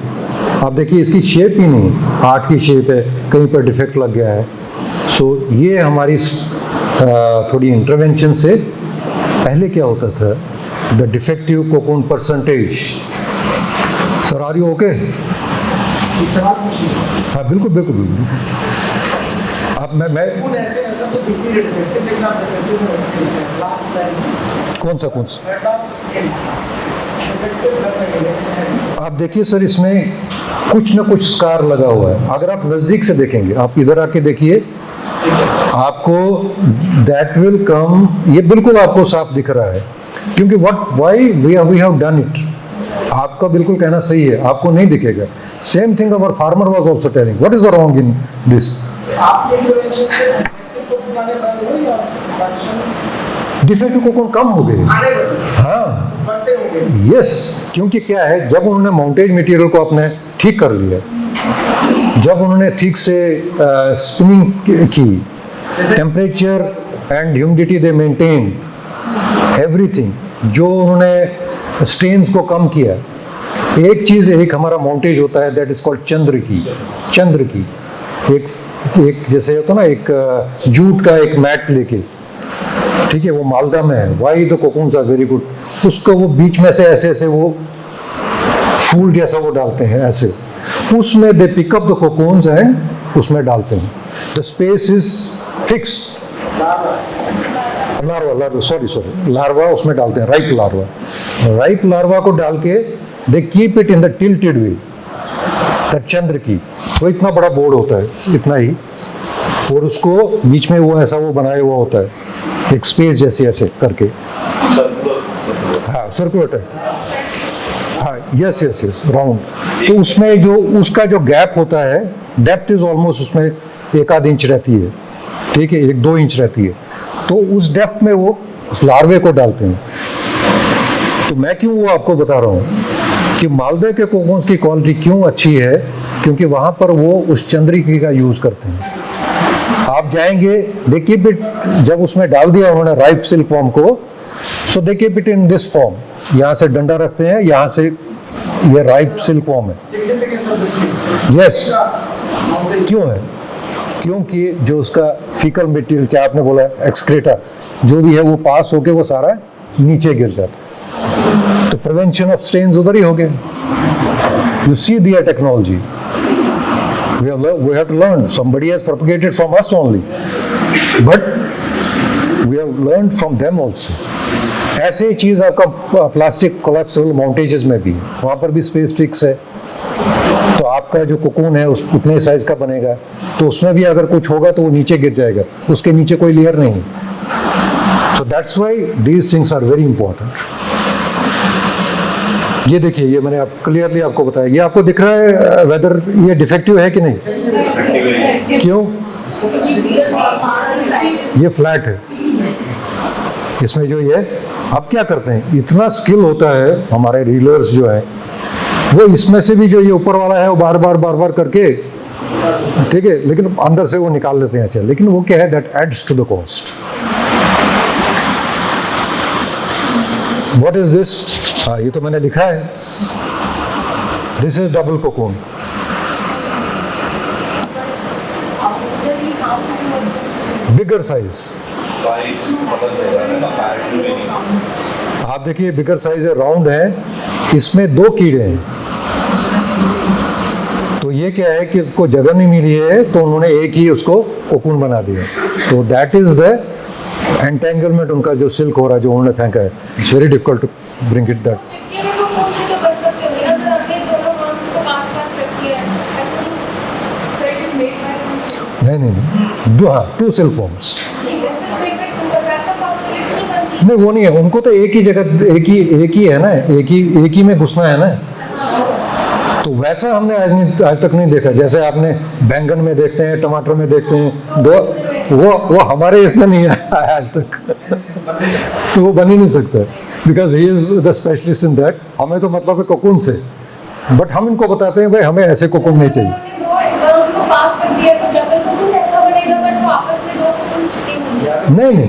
आप देखिए इसकी शेप ही नहीं, हार्ट की शेप है, कहीं पर डिफेक्ट लग गया है. सो ये हमारी थोड़ी इंटरवेंशन से पहले क्या होता था, the defective cocoon percentage. Sir are you okay? एक सवाल पूछिए. हाँ बिल्कुल. अब मैं कौन ऐसे तो कितनी रेट है, लेकिन आप डिफेक्टिव में रखते हैं लास्ट टाइम. कौन सा डिफेक्टिव आप देखिए सर, इसमें कुछ ना कुछ स्कार लगा हुआ है. अगर आप नज़दीक से देखेंगे, आप इधर आके देखिए, आपको दैट विल कम. ये बिल्कुल आपको साफ दिख रहा है क्योंकि why we have done it. आपका बिल्कुल कहना सही है, आपको नहीं दिखेगा. Same thing our farmer was also telling. What is the wrong in this? आपके इंटरवेंशन से डिफेक्टिव को बनाने बंद हो या ट्रांजिशन डिफेक्टिव कोकून कम हो गए. आने बंद? हाँ, बनते होंगे. यस, क्योंकि क्या है, जब उन्होंने माउंटेज मटेरियल को अपने ठीक कर लिया, जब उन्होंने ठीक से स्पिनिंग की, temperature and humidity they maintain everything, जो उन्होंने स्ट्रेन्स को कम किया. एक चीज़, एक हमारा माउंटेज होता है दैट इज कॉल्ड चंद्र की. एक जैसे होता ना, एक जूट का एक मैट लेके, ठीक है, वो मालदा में है. Why the cocoons are very good. उसको वो बीच में से ऐसे वो फूल जैसा वो डालते हैं ऐसे, उसमें they pick up the cocoons and उसमें डालते हैं. The space is fixed. Larva उसमें डालते हैं. राइप लार्वा को डाल के they keep it in the tilted way. That चंद्र की वो इतना बड़ा बोर्ड होता है, इतना ही, और उसको बीच में वो ऐसा वो बनाया हुआ होता है, एक स्पेस जैसे ऐसे करके. हाँ, सर्कुलर टाइप. हाँ, यस, राउंड. तो उसमें जो उसका जो गैप होता है, डेप्थ इज ऑलमोस्ट उसमें 1-2 इंच रहती है. ठीक है, 1-2 इंच रहती है. तो उस डेप्थ में वो उस लार्वे को डालते हैं. तो मैं क्यों वो आपको बता रहा हूँ कि मालदह के कोकून्स की क्वालिटी क्यों अच्छी है, क्योंकि वहाँ पर वो उस चंद्रिकी का यूज़ करते हैं. आप जाएंगे, दे कीप इट, जब उसमें डाल दिया उन्होंने राइप सिल्क फॉर्म को, so they keep it in this form. यहाँ से डंडा रखते हैं, यहाँ से ये राइप सिल्क फॉर्म है. यस, क्यों है? क्योंकि जो उसका फीकल मटेरियल, क्या आपने बोला, एक्सक्रेटा जो भी है, वो पास होके वो सारा नीचे गिर जाता है. तो प्रिवेंशन ऑफ स्ट्रेन्स उधर ही हो गए. You see their technology, we have to learn. Somebody has propagated from us only, but we have learned from them also. ऐसे ही चीज़ आपका प्लास्टिक कोलैप्सिबल माउंटेजेस में भी, वहाँ पर भी स्पेस फिक्स है. तो आपका जो कोकून है उस उतने साइज का बनेगा, तो उसमें भी अगर कुछ होगा तो वो नीचे गिर जाएगा, उसके नीचे कोई लेयर नहीं. So So that's why these things are very important. ये देखिए, ये मैंने क्लियरली आपको बताया, ये आपको दिख रहा है वेदर ये डिफेक्टिव है कि नहीं? क्यों? ये फ्लैट है, इसमें जो ये अब क्या करते हैं, इतना स्किल होता है हमारे रीलर्स जो है, वो इसमें से भी जो ये ऊपर वाला है वो बार बार करके, ठीक है, लेकिन अंदर से वो निकाल लेते हैं। अच्छा, लेकिन वो क्या है, that adds to the cost. What is this? हाँ, ये तो मैंने लिखा है, this is double cocoon. Bigger size, आप देखिए बिगर साइज है, राउंड है, इसमें 2 कीड़े हैं। तो ये क्या है कि उसको जगह नहीं मिली है, तो उन्होंने एक ही उसको कोकून बना दिया। तो दैट इज द एंटेंगलमेंट, उनका जो सिल्क हो रहा है, जो उन्होंने फेंका है, it's very difficult to bring it that. नहीं, हाँ, 2 सिल्क वॉर्म्स। नहीं, वो नहीं है, उनको तो एक ही जगह, एक ही है ना, एक ही में घुसना है ना। तो वैसा हमने आज तक नहीं देखा, जैसे आपने बैंगन में देखते हैं, टमाटर में देखते हैं, वो हमारे इसमें नहीं आया आज तक। तो वो बन ही नहीं सकता, because he is the specialist in that. हमें तो मतलब है कोकून से, बट हम इनको बताते हैं भाई हमें ऐसे कोकून नहीं चाहिए। नहीं,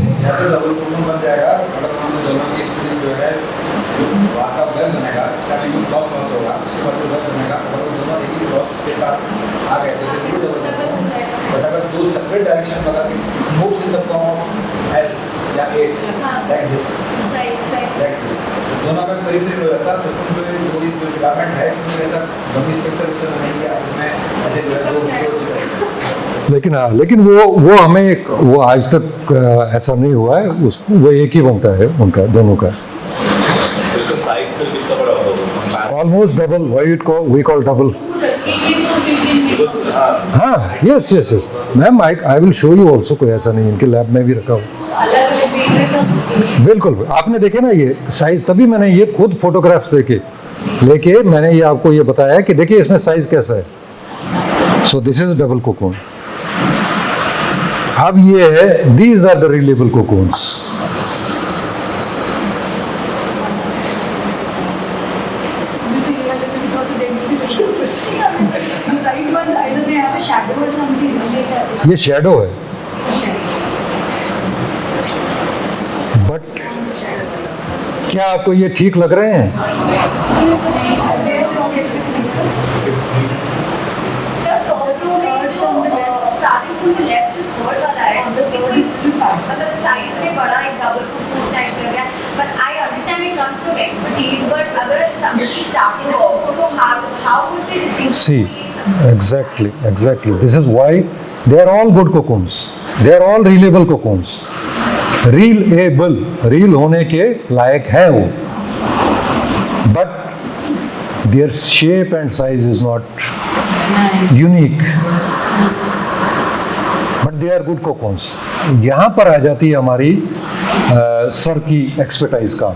दोनों का पेरिफेरल हो जाता है, तो उसमें जो फिलामेंट है ऐसा गंभीर स्ट्रक्चर नहीं किया उसमें। लेकिन वो हमें वो आज तक ऐसा नहीं हुआ है, उसको वो एक ही बनता है उनका, दोनों का। उसका साइज से कितना बड़ा होता है? Almost double, we call double. हाँ, yes ma'am, I will show you also, कोई ऐसा नहीं, इनके लैब में भी रखा हुआ। बिल्कुल, आपने देखे ना ये साइज, तभी मैंने ये खुद फोटोग्राफ्स लेके मैंने ये आपको ये बताया कि देखिए इसमें साइज कैसा है। So this is double cocoon. अब ये है, these are the reelable cocoons. ये शैडो है, बट क्या आपको ये ठीक लग रहे हैं? मतलब साइज में बड़ा एक डबल कोकून टाइप लग रहा है, but I understand it comes from expertise, but अगर somebody starting off, तो how would they distinguish? See, exactly. This is why they are all good cocoons. They are all reelable cocoons. Reelable, reel होने के लायक है वो, but their shape and size is not unique. But they are good cocoons. यहाँ पर आ जाती है हमारी sir की एक्सपर्टाइज काम,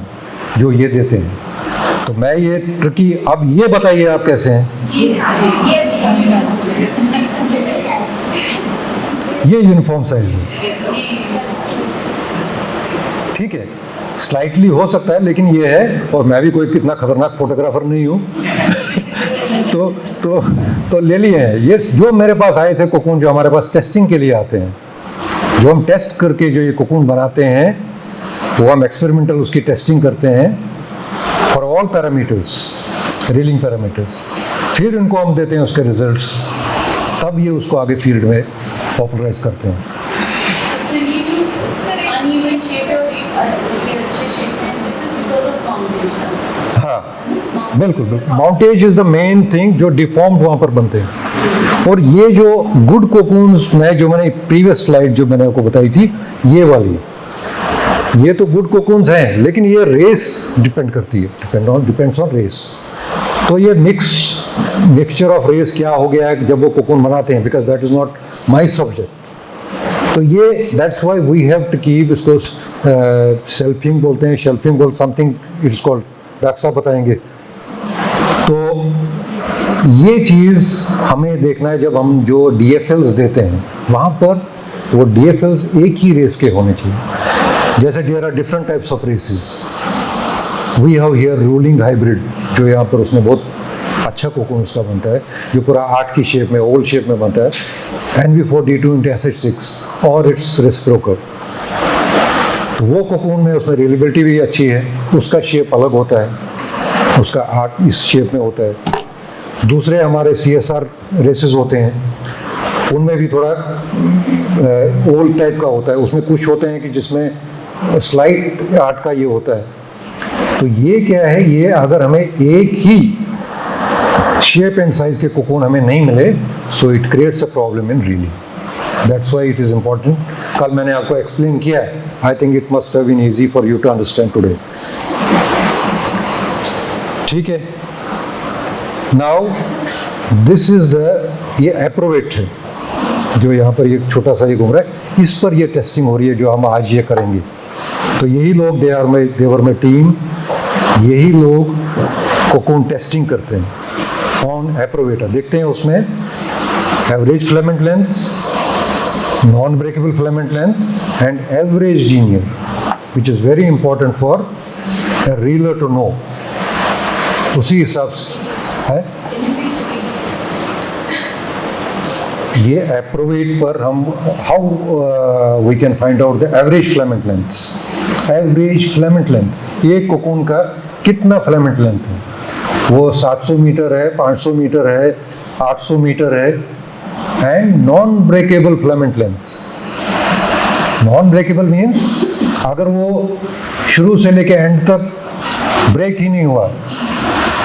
जो ये देते हैं। तो मैं ये ट्रिकी, अब ये बताइए आप कैसे हैं? ये यूनिफॉर्म साइज है, ठीक है, स्लाइटली हो सकता है, लेकिन ये है, और मैं भी कोई कितना खतरनाक फोटोग्राफर नहीं हूँ। तो ले लिए हैं ये, जो मेरे पास आए थे कोकून, जो हमारे पास टेस्टिंग के लिए आते हैं, जो हम टेस्ट करके जो ये कोकून बनाते हैं, वो हम एक्सपेरिमेंटल उसकी टेस्टिंग करते हैं for all parameters, reeling parameters. फिर इनको हम देते हैं उसके रिजल्ट्स, तब ये उसको आगे फील्ड में पॉपुलराइज करते हैं। हाँ, बिल्कुल। माउंटेज इज द मेन थिंग, जो डिफॉर्म्ड वहाँ पर बनते हैं। और ये जो गुड कोकून्स में, जो मैंने प्रीवियस स्लाइड जो मैंने आपको बताई थी, ये वाली, ये तो गुड कोकून्स हैं, लेकिन ये रेस डिपेंड करती है, डिपेंड्स ऑन रेस। तो ये मिक्सचर ऑफ रेस क्या हो गया है जब वो कोकून बनाते हैं, because that is not my subject. तो ये that's why we have to keep, इसको सेल्फिंग बोलते हैं, शेल्फिंग बोल समथिंग इट्स कॉल्ड, डॉक्टर साहब बताएंगे। तो ये चीज़ हमें देखना है, जब हम जो DFLs देते हैं वहाँ पर वो DFLs एक ही रेस के होने चाहिए। जैसे there are different types of races, we have here ruling hybrid, जो यहाँ पर उसमें बहुत अच्छा कोकून उसका बनता है, जो पूरा 8 की शेप में, ओवल शेप में बनता है, NV4D2 into SH6 और इट्स रेसिप्रोकल। तो वो कोकून में उसमें रिलेबिलिटी भी अच्छी है, उसका शेप अलग होता है, उसका आर्ट इस शेप में होता है। दूसरे हमारे CSR रेसेस होते हैं, उनमें भी थोड़ा ओवल टाइप का होता है, उसमें कुछ होते हैं कि जिसमें स्लाइड आर्ट का ये होता है। तो ये क्या है, ये अगर हमें एक ही शेप एंड साइज के कोकून हमें नहीं मिले, so it creates a problem in reeling. That's why it is important. कल मैंने आपको एक्सप्लेन किया है, I think it must have been easy for you to understand today. ठीक है, नाउ दिस इज द, ये एप्रोवेट है जो यहाँ पर ये छोटा सा ये घूम रहा है, इस पर ये टेस्टिंग हो रही है जो हम आज ये करेंगे। तो यही लोग देवर में टीम, यही लोग कोकून टेस्टिंग करते हैं ऑन एप्रोवेटर। देखते हैं उसमें average filament length, non breakable filament length and average denier, which is very important for a reeler to know. उसी हिसाब से है ये एप्रोवेट पर हम how we can find out the average filament length. Average filament length, एक cocoon का कितना फिलामेंट लेंथ है, वो 700 मीटर है, 500 मीटर है, 800 मीटर है। And non breakable filament length, non breakable means अगर वो शुरू से लेके एंड तक ब्रेक ही नहीं हुआ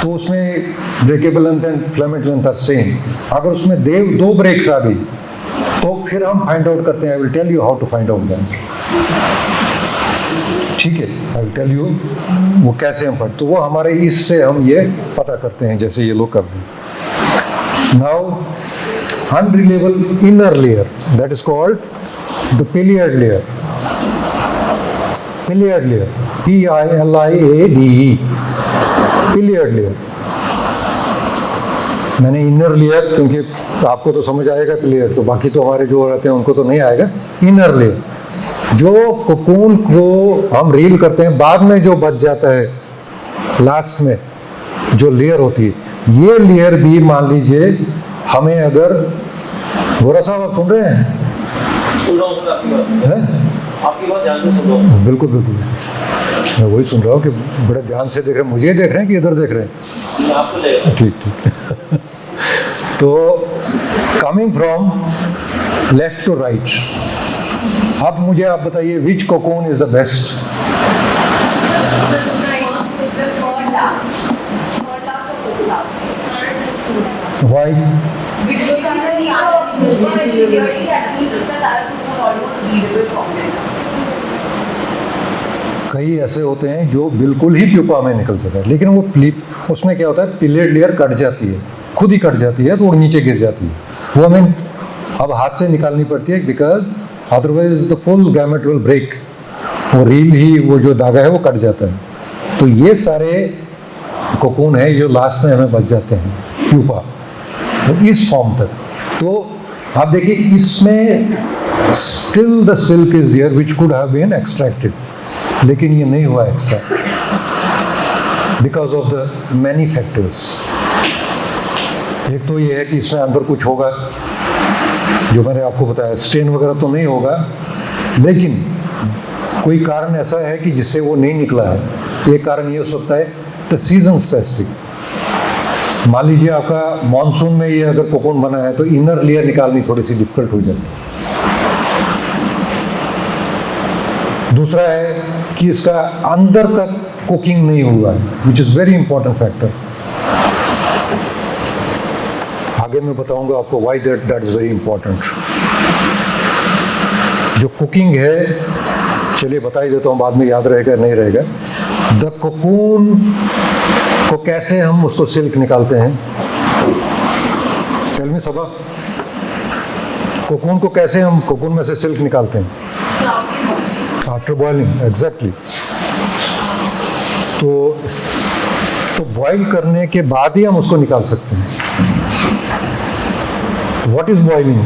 तो उसमें breakable length and filament length are same. अगर उसमें दो ब्रेक्स आ गई तो फिर हम फाइंड आउट करते हैं। I will tell you how to find out that. ठीक है, आई विल टेल यू वो कैसे हम तो वो हमारे इससे हम ये पता करते हैं, जैसे ये लोग कर रहे हैं। Now unreliable inner layer, that is called the pelade layer. Pelade layer, PILIADE, pelade layer. मैंने इनर लेयर, क्योंकि आपको तो समझ आएगा पिलियर, तो बाकी तो हमारे जो रहते हैं उनको तो नहीं आएगा। इनर लेयर जो कोकून को हम रील करते हैं, बाद में जो बच जाता है लास्ट में जो लेयर होती है, ये लेयर भी मान लीजिए हमें अगर, गोरा साहब आप सुन रहे हैं? सुन रहा हूँ आपकी बात। हैं? आपकी बात ध्यान से सुन रहा हूँ। बिल्कुल बिल्कुल, मैं वही सुन रहा हूँ कि बड़े ध्यान से देख रहे हैं। मुझे देख रहे हैं कि इधर देख रहे हैं? मैं आपको ले ठीक ठीक। तो coming from left to right, अब मुझे आप बताइए which cocoon is the best? Why? कई ऐसे होते हैं जो बिल्कुल ही प्यूपा में निकल जाता है, लेकिन वो उसमें क्या होता है, पिलियर्ड लेयर कट जाती है, खुद ही कट जाती है, तो वो नीचे गिर जाती है। वो हमें अब हाथ से निकालनी पड़ती है, because otherwise the full gamete will break. वो रील ही, वो जो धागा है वो कट जाता है। तो ये सारे कोकून है जो लास्ट में हमें बच जाते हैं प्यूपा, तो इस फॉर्म तक। तो आप देखिए इसमें still the silk is there which could have been extracted, लेकिन ये नहीं हुआ extract because of the many factors. एक तो ये है कि इसमें अंदर कुछ होगा, जो मैंने आपको बताया, स्टेन वगैरह तो नहीं होगा, लेकिन कोई कारण ऐसा है कि जिससे वो नहीं निकला है। एक कारण ये हो सकता है द सीजन स्पेसिफिक। मान लीजिए आपका मानसून में ये अगर कोकून बना है तो इनर लेयर निकालनी थोड़ी सी डिफिकल्ट हो जाती है। दूसरा है कि इसका अंदर तक कुकिंग नहीं हुआ है, which is very important factor. आगे मैं बताऊंगा आपको why that is very important. जो कुकिंग है, चलिए बता ही देता हूँ, बाद में याद रहेगा नहीं रहेगा। द कोकून को कैसे हम उसको सिल्क निकालते हैं, टेल मी सबा। कोकून को कैसे हम कोकून में से सिल्क निकालते हैं? After boiling, exactly. तो बॉईल करने के बाद ही हम उसको निकाल सकते हैं। What is boiling?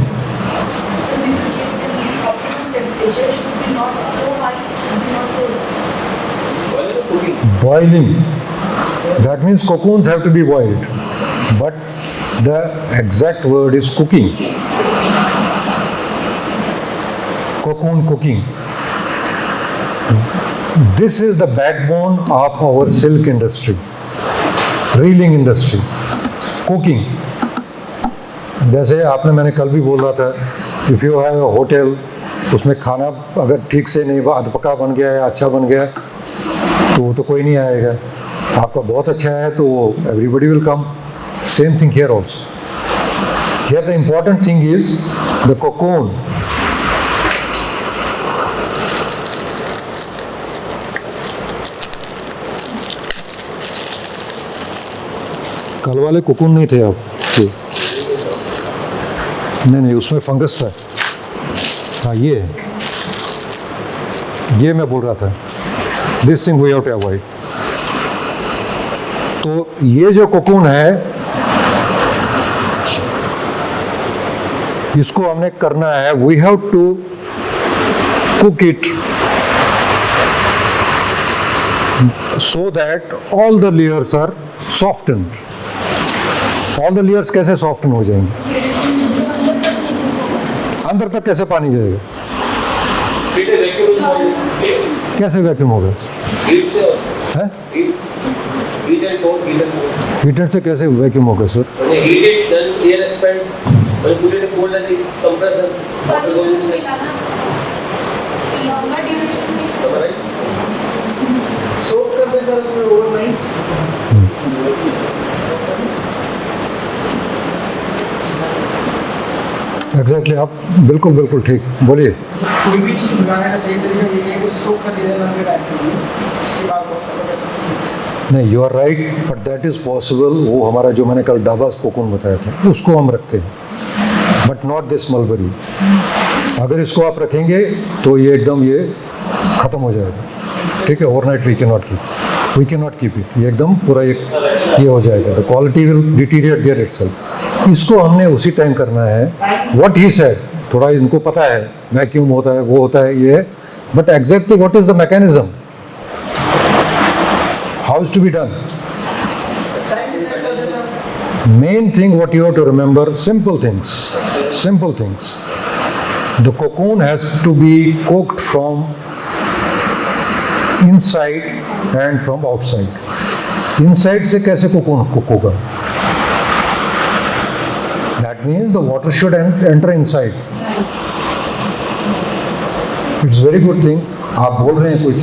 Boiling. That means cocoons have to be boiled. But the exact word is cooking. Cocoon cooking. This is the backbone of our silk industry, reeling industry. Cooking. जैसे आपने, मैंने कल भी बोल रहा था, if you have a hotel, उसमें खाना अगर ठीक से नहीं अध पका बन गया या अच्छा बन गया तो कोई नहीं आएगा। आपका बहुत अच्छा है तो everybody will come. Same thing here also. Here the important thing is the cocoon. कल वाले कोकून नहीं थे आप? नहीं, उसमें फंगस था। हाँ, ये मैं बोल रहा था। This thing we have to avoid. तो ये जो कोकून है, इसको हमने करना है, we have to cook it so that all the layers are soften. All the layers कैसे सॉफ्टन हो जाएंगे? अंदर तक कैसे पानी जाएगा? कैसे वैक्यूम होगा? हीटर से कैसे वैक्यूम होगा सर? सोक करते सर उसमें ओवरनाइट। एग्जैक्टली, आप बिल्कुल ठीक बोलिए। कोई भी चीज़ बनाने का सही तरीका ये है कि सोक कर दिया जाए टाइम के लिए। इसके बाद नहीं, you are right, but that is possible. वो हमारा जो मैंने कल डाबा कोकून बताया था, उसको हम रखते हैं, बट नॉट दिस मलबरी। अगर इसको आप रखेंगे तो ये एकदम ये ख़त्म हो जाएगा। ठीक है, overnight we can not keep it. ये एकदम पूरा ये हो जाएगा, the quality will deteriorate there itself. इसको हमने उसी टाइम करना है। व्हाट ही सेड, थोड़ा इनको पता है वैक्यूम होता है, वो होता है, ये, but exactly what is the mechanism, how is to be done? Main thing what you have to remember, simple things. The cocoon has to be cooked from inside and from outside. Inside से कैसे cocoon cook होगा? That means the water should enter inside. It's very good thing. आप बोल रहे हैं कुछ,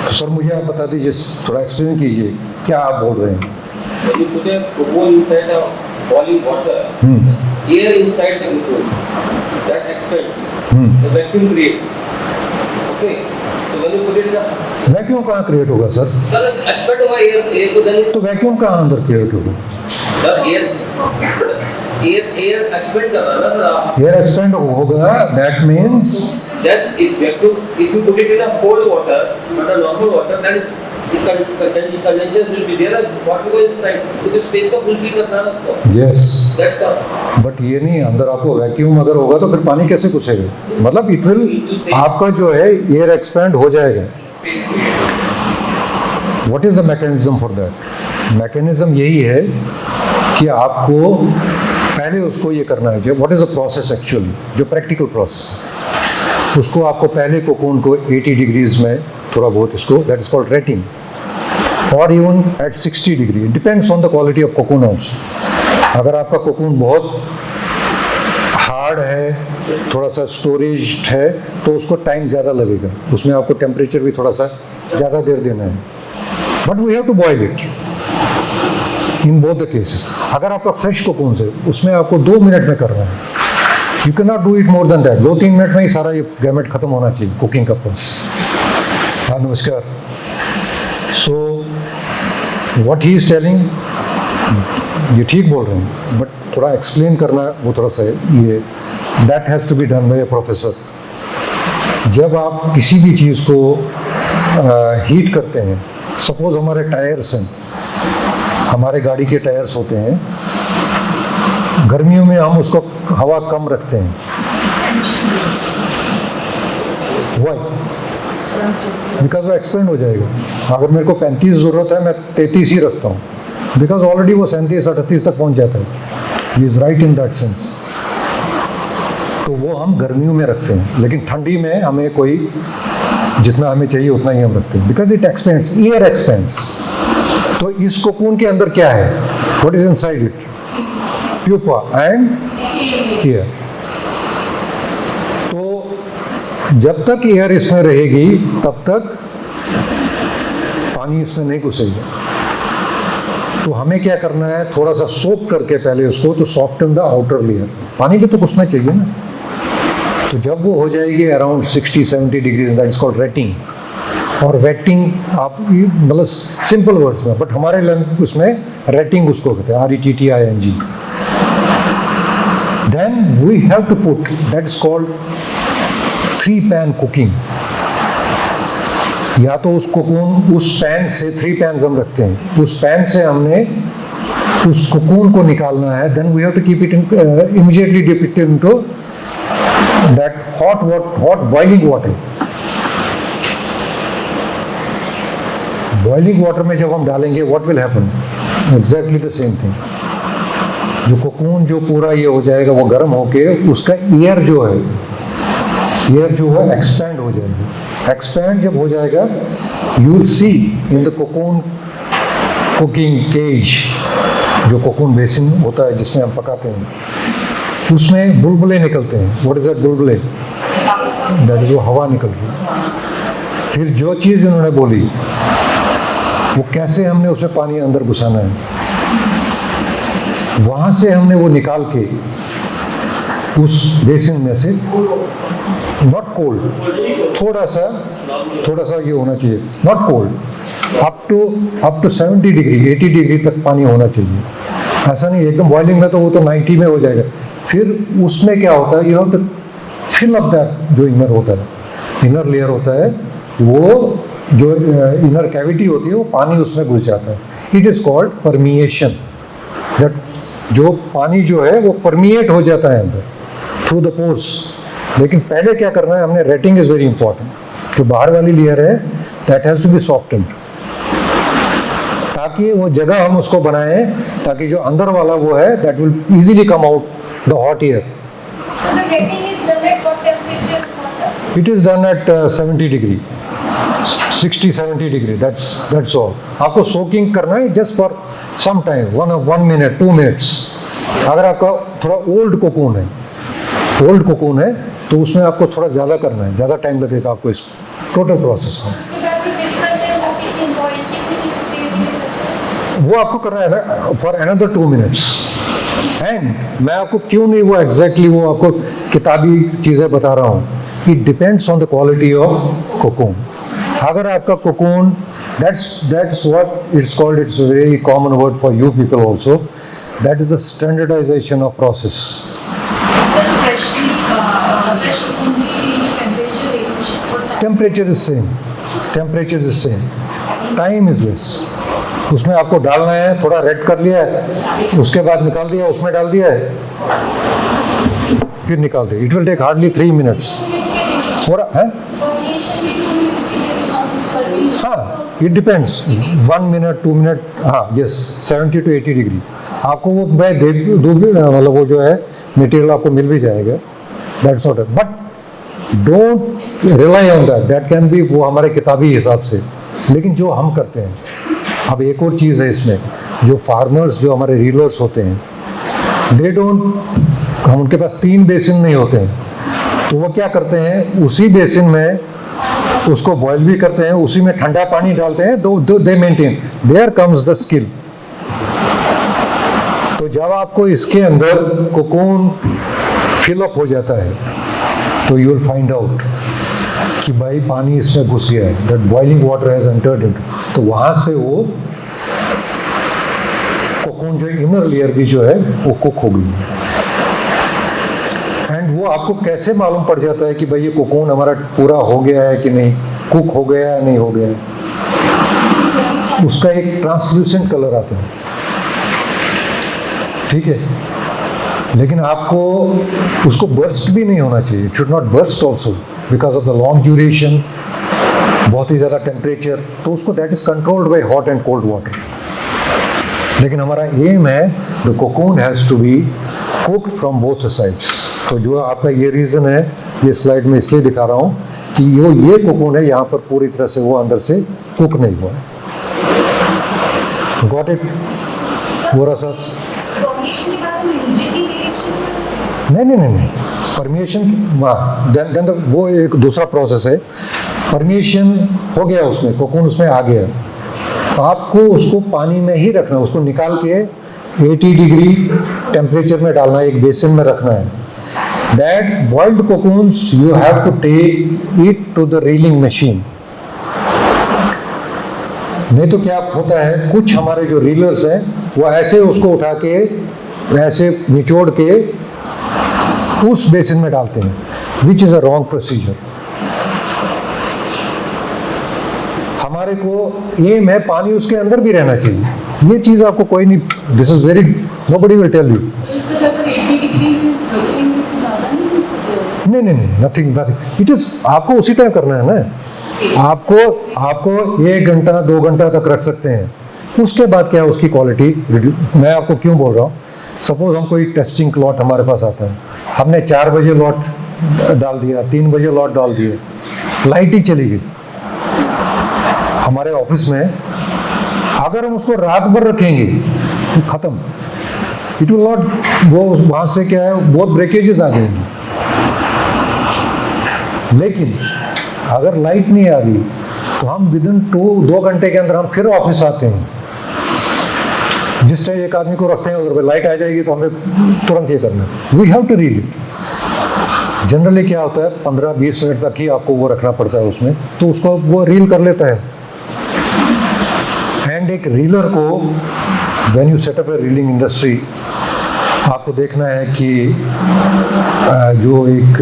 तो sir मुझे आप बता दीजिए, थोड़ा एक्सप्लेन कीजिए क्या आप बोल रहे हैं। When you put a cocoon inside a boiling water, air inside the cocoon that expands, the vacuum creates. Okay, so when you put it in the vacuum कहाँ क्रिएट होगा सर? sir, expand होगा air को then तो vacuum कहाँ अंदर create होगा? sir air expand कर रहा है ना एयर एक्सपेंड होगा, that means that if you put it in a cold water, but a normal water, then is condensations will be there, what will go inside, क्योंकि space का fulfill करना है उसको। Yes, That's all. बट ये नहीं, अंदर आपको vacuum अगर होगा तो फिर पानी कैसे घुसेगा? मतलब इट विल, आपका जो है एयर एक्सपेंड हो जाएगा। What is the mechanism for that? Mechanism यही है कि आपको पहले उसको ये करना है। What is the process actually, जो प्रैक्टिकल प्रोसेस है, उसको आपको पहले कोकून को 80 डिग्रीज में थोड़ा बहुत इसको, दैट इज कॉल्ड रेटिंग, और even at 60 degree, depends on the quality of cocoon also. अगर आपका कोकून बहुत हार्ड है, थोड़ा सा स्टोरेज है, तो उसको टाइम ज़्यादा लगेगा, उसमें आपको टेम्परेचर भी थोड़ा सा ज़्यादा देर देना है, but we have to boil it in both the cases. अगर आपका फ्रेश कोकून है, उसमें आपको 2 मिनट में करना है, you can not do it more than that. 2-3 minute में ही सारा ये गैमेट खत्म होना चाहिए, कुकिंग का प्रोसेस। हाँ, नमस्कार। So what he is telling, ये ठीक बोल रहे हैं, बट थोड़ा एक्सप्लेन करना वो थोड़ा सा ये that has to be done by a professor. जब आप किसी भी चीज़ को हीट करते हैं, सपोज हमारे टायर्स हैं, हमारे गाड़ी के टायर्स होते हैं, गर्मियों में हम उसको हवा कम रखते हैं. वाई? बिकॉज वो एक्सपेंड हो जाएगा. अगर मेरे को 35 ज़रूरत है, मैं 33 ही रखता हूँ, बिकॉज ऑलरेडी वो 37-38 तक पहुँच जाता है. He is right in that sense. तो वो हम गर्मियों में रखते हैं, लेकिन ठंडी में हमें कोई जितना हमें चाहिए उतना ही हम रखते हैं, because it expends, air expends. तो इस कोकून के अंदर क्या है? What is inside it? Pupa and air. तो जब तक एयर इसमें रहेगी तब तक पानी इसमें नहीं घुसेगा. तो हमें क्या करना है? थोड़ा सा सोक करके पहले उसको, तो सॉफ्टन द आउटर लेयर. पानी भी तो घुसना चाहिए ना. तो जब वो हो जाएगी around 60-70 degree, that is called rating. और वेटिंग आप मतलब सिंपल वर्ड्स में, बट हमारे उसमें रेटिंग उसको कहते हैं, RETTING. Then we have to put, that is called 3 pan cooking. या तो उस कोकून, उस पैन से 3 पैन्स हम रखते हैं, उस पैन से हमने उस कोकून को निकालना है. Then we have to keep it immediately dip it into that hot boiling water. Boiling water में जब हम डालेंगे, what will happen? Exactly the same thing. जो कोकून जो पूरा ये हो जाएगा, वो गर्म होके उसका एयर जो है एक्सपैंड हो जाएगी. एक्सपैंड जब हो जाएगा, you will see in the cocoon cooking cage, जो कोकून बेसिन होता है जिसमें हम पकाते हैं, उसमें बुलबुले निकलते हैं. व्हाट इज दैट बुलबुले? दैट इज वो हवा निकल रही. फिर जो चीज़ उन्होंने बोली, वो कैसे हमने उसमें पानी अंदर घुसाना है, वहाँ से हमने वो निकाल के उस बेसिन में से, नॉट कोल्ड, थोड़ा सा ये होना चाहिए, not cold, up to 70 degree 80 degree तक पानी होना चाहिए. ऐसा नहीं एकदम बॉइलिंग में, तो वो तो 90 में हो जाएगा. फिर उसमें क्या होता है? You have to fill up that, जो इनर होता है, इनर लेयर होता है, वो जो इनर कैविटी होती है, वो पानी उसमें घुस जाता है. It is called permeation. That जो पानी जो है वो परमिएट हो जाता है अंदर थ्रू द पोर्स. लेकिन पहले क्या करना है हमने? Retting is very important. जो बाहर वाली लेयर है, that has to be softened, ताकि वो जगह हम उसको बनाएं, ताकि जो अंदर वाला वो है, that will easily come out the hot air. So the rating is done at what temperature process? It is done at 70 degree, 60-70 degree. That's all. आपको सोकिंग करना है just for some time, 1 minute 2 minutes. अगर आपका थोड़ा old cocoon है, तो उसमें आपको थोड़ा ज़्यादा करना है, ज़्यादा टाइम लगेगा आपको इस टोटल प्रोसेस में. उसके बाद जो डिफरेंट है, वो कितनी बॉइल कितनी देर में? वो आपको करना है ना फॉर अनदर 2 minutes. एंड मैं आपको क्यों नहीं वो एग्जैक्टली वो आपको किताबी चीज़ें बता रहा हूँ. It depends on the quality of cocoon. अगर आपका cocoon, that's what it's called, it's a very common word for you people also, that is the standardization of process. Sir, fresh cocoon की temperature range what time? Temperature is same. Time is less. उसमें आपको डालना है, थोड़ा red कर लिया है, उसके बाद निकाल दिया, उसमें डाल दिया है, फिर निकाल दिया. It will take hardly 3 minutes. और है हाँ, इट डिपेंड्स, 1 minute 2 minute. हाँ यस, 70 to 80 डिग्री. आपको वो मैं मतलब वो जो है मटेरियल आपको मिल भी जाएगा. That's not, but don't rely on that can be वो हमारे किताबी हिसाब से. लेकिन जो हम करते हैं, अब एक और चीज़ है इसमें, जो फार्मर्स जो हमारे रीलर्स होते हैं, दे डोंट, हम उनके पास 3 बेसिन नहीं होते हैं, तो वो क्या करते हैं, उसी बेसिन में उसको बॉयल भी करते हैं, उसी में ठंडा पानी डालते हैं, they maintain. There comes the skill. तो जब आपको इसके अंदर कोकून फिल अप हो जाता है, तो यू विल फाइंड आउट कि भाई पानी इसमें घुस गया है, that boiling water has entered into. तो वहाँ से वो कोकून जो इनर लेयर भी जो है वो कुक हो गई. एंड वो वो आपको कैसे मालूम पड़ जाता है कि भाई ये कोकून हमारा पूरा हो गया है कि नहीं, कुक हो गया है नहीं हो गया है? उसका एक ट्रांसल्यूसेंट कलर आता है, ठीक है, लेकिन आपको उसको बर्स्ट भी नहीं होना चाहिए, it should not burst also because of the long duration, बहुत ही ज़्यादा टेम्परेचर, तो उसको that is controlled by hot and cold water. लेकिन हमारा एम है the cocoon has to be cooked from both sides. तो जो आपका ये रीज़न है, ये स्लाइड में इसलिए दिखा रहा हूँ कि ये कोकून है, यहाँ पर पूरी तरह से वो अंदर से कुक नहीं हुआ है। Got it? पूरा सा नहीं, परमिशन देन वो एक दूसरा प्रोसेस है। परमिशन हो गया, उसमें कोकून उसमें आ गया, आपको उसको पानी में ही रखना, उसको निकाल के 80 डिग्री टेम्परेचर में डालना, एक बेसिन में रखना है। That boiled cocoons you have to take it to the reeling machine. नहीं तो क्या होता है, कुछ हमारे जो रीलर्स हैं वो ऐसे उसको उठा के ऐसे निचोड़ के उस बेसिन में डालते हैं, which is a wrong procedure. हमारे को एम है पानी उसके अंदर भी रहना चाहिए, ये चीज़ आपको कोई नहीं, this is very, nobody will tell you. नहीं, नथिंग, इट इज, आपको उसी टाइम करना है ना। आपको 1 घंटा 2 घंटा तक रख सकते हैं, उसके बाद क्या है उसकी क्वालिटी। मैं आपको क्यों बोल रहा हूँ, सपोज हम कोई टेस्टिंग लॉट हमारे पास आता है, हमने 4 बजे लॉट डाल दिया, 3 बजे लॉट डाल दिए, लाइट ही चली गई हमारे ऑफिस में, अगर हम उसको रात भर रखेंगे तो खत्म, इट विल नॉट, वो वहाँ से क्या है बहुत ब्रेकेजेस आ जाएंगे। लेकिन अगर लाइट नहीं आ गई तो हम विदिन 2 घंटे के अंदर हम फिर ऑफिस आते हैं, जिस टाइम एक आदमी को रखते हैं, अगर लाइट आ जाएगी तो हमें तुरंत ये करना है, we have to read it. Generally क्या होता है 15-20 मिनट तक ही आपको वो रखना पड़ता है उसमें, तो उसको वो रील कर लेता है। एंड एक रीलर को, when you set up a reeling industry, आपको देखना है कि जो एक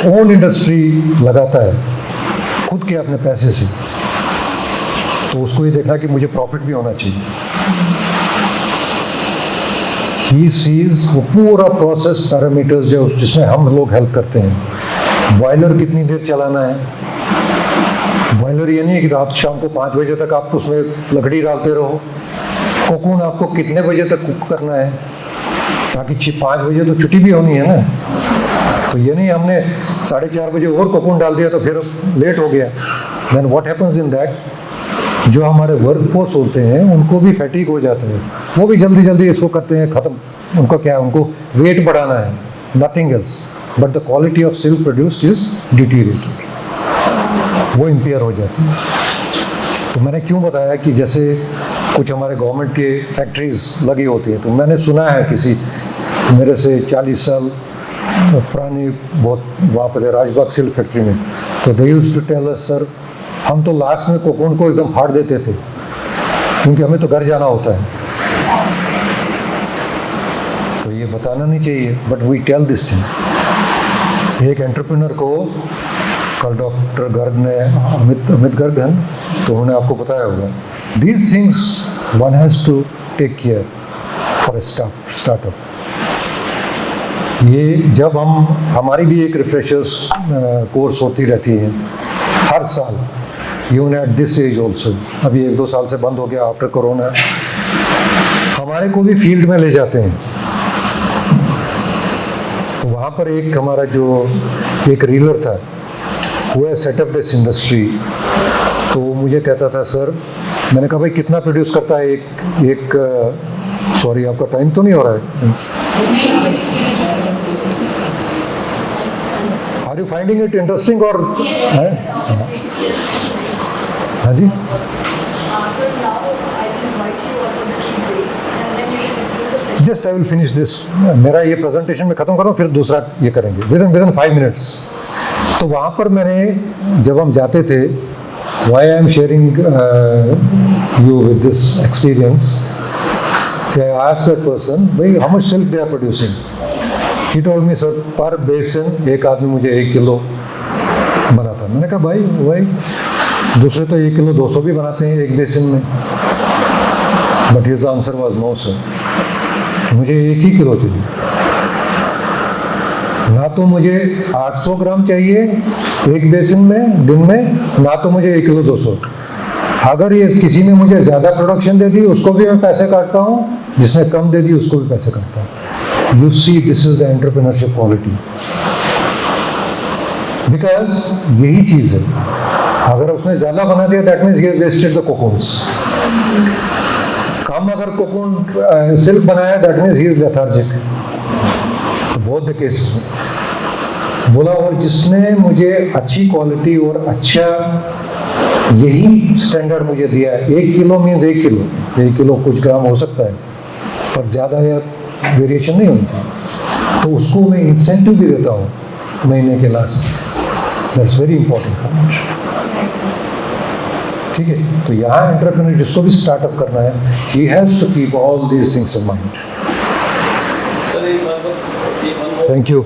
ओन इंडस्ट्री लगाता है खुद के अपने पैसे से, तो उसको ये देखना कि मुझे प्रॉफिट भी होना चाहिए। ही सीज वो पूरा प्रोसेस पैरामीटर्स जो जिसमें हम लोग हेल्प करते हैं। बॉयलर कितनी देर चलाना है, बॉयलर ये नहीं है कि रात शाम को 5 बजे तक आप उसमें लकड़ी डालते रहो। कोकून आपको कितने बजे तक कुक करना है, ताकि 5 बजे तो छुट्टी भी होनी है ना। तो ये नहीं हमने 4:30 बजे और कोकून डाल दिया तो फिर लेट हो गया। Then what happens in that, जो हमारे वर्क फोर्स होते हैं उनको भी फैटिक हो जाता है, वो भी जल्दी जल्दी इसको करते हैं ख़त्म। उनको क्या है, उनको वेट बढ़ाना है, nothing else, but the quality of silk produced is deteriorated, वो इम्पेयर हो जाती है। तो मैंने क्यों बताया कि जैसे कुछ हमारे गवर्नमेंट के फैक्ट्रीज लगी होती है, तो मैंने सुना है किसी मेरे से 40 साल पुरानी बहुत वहाँ पर राजबाग सिल्क फैक्ट्री में, तो they used to tell us, sir हम तो लास्ट में कोकून को एकदम फाड़ देते थे क्योंकि हमें तो घर जाना होता है। तो ये बताना नहीं चाहिए, but we tell this thing. एक एंटरप्रेन्योर को कल डॉक्टर गर्ग ने, अमित गर्ग हैं, तो उन्होंने आपको बताया होगा, these things one has to take care for a startup. ये जब हमारी भी एक रिफ्रेशर्स कोर्स होती रहती है हर साल, even at this age also, अभी 1-2 साल से बंद हो गया आफ्टर कोरोना, हमारे को भी फील्ड में ले जाते हैं। तो वहाँ पर एक हमारा जो एक रीलर था, वो सेटअप दिस इंडस्ट्री, तो मुझे कहता था, सर, मैंने कहा भाई कितना प्रोड्यूस करता है एक सॉरी आपका टाइम तो नहीं हो रहा है, are you finding it interesting और हाँ जी, just I will finish this, मेरा ये प्रेजेंटेशन में खत्म करूँ फिर दूसरा ये करेंगे विदिन 5 मिनट्स। तो वहाँ पर मैंने जब हम जाते थे, why I am sharing you with this experience, I asked that person, भाई how much silk they are producing, He told me, sir, per basin एक आदमी मुझे 1 किलो बनाता। मैंने कहा भाई वही दूसरे तो 1 किलो 200 भी बनाते हैं एक बेसिन में। But his answer was no sir, मुझे 1 ही किलो चाहिए। ना तो मुझे 800 ग्राम चाहिए एक बेसिन में दिन में, ना तो मुझे 1 किलो 200। अगर ये किसी ने मुझे ज़्यादा प्रोडक्शन दे दी उसको भी मैं पैसे काटता हूँ, जिसने कम दे दी उसको भी पैसे काटता हूँ। You see this is the entrepreneurship quality. Because यही चीज़ है, अगर उसने ज़्यादा बना दिया that means he has wasted the cocoons. कम अगर कोकून सिल्क बनाया that means he is lethargic. तो बोथ द केस बोला। और जिसने मुझे अच्छी क्वालिटी और अच्छा यही स्टैंडर्ड मुझे दिया है, 1 किलो मीन्स 1 किलो, 1 किलो कुछ ग्राम हो सकता है पर ज़्यादा या वेरिएशन नहीं होनी चाहिए, तो उसको मैं इंसेंटिव भी देता हूँ महीने के लास्ट। That's very important. ठीक है, तो यहाँ एंटरप्रेन्योर जिसको भी स्टार्टअप करना है, he has to keep all these things in mind. Sir एक बात, थैंक यू।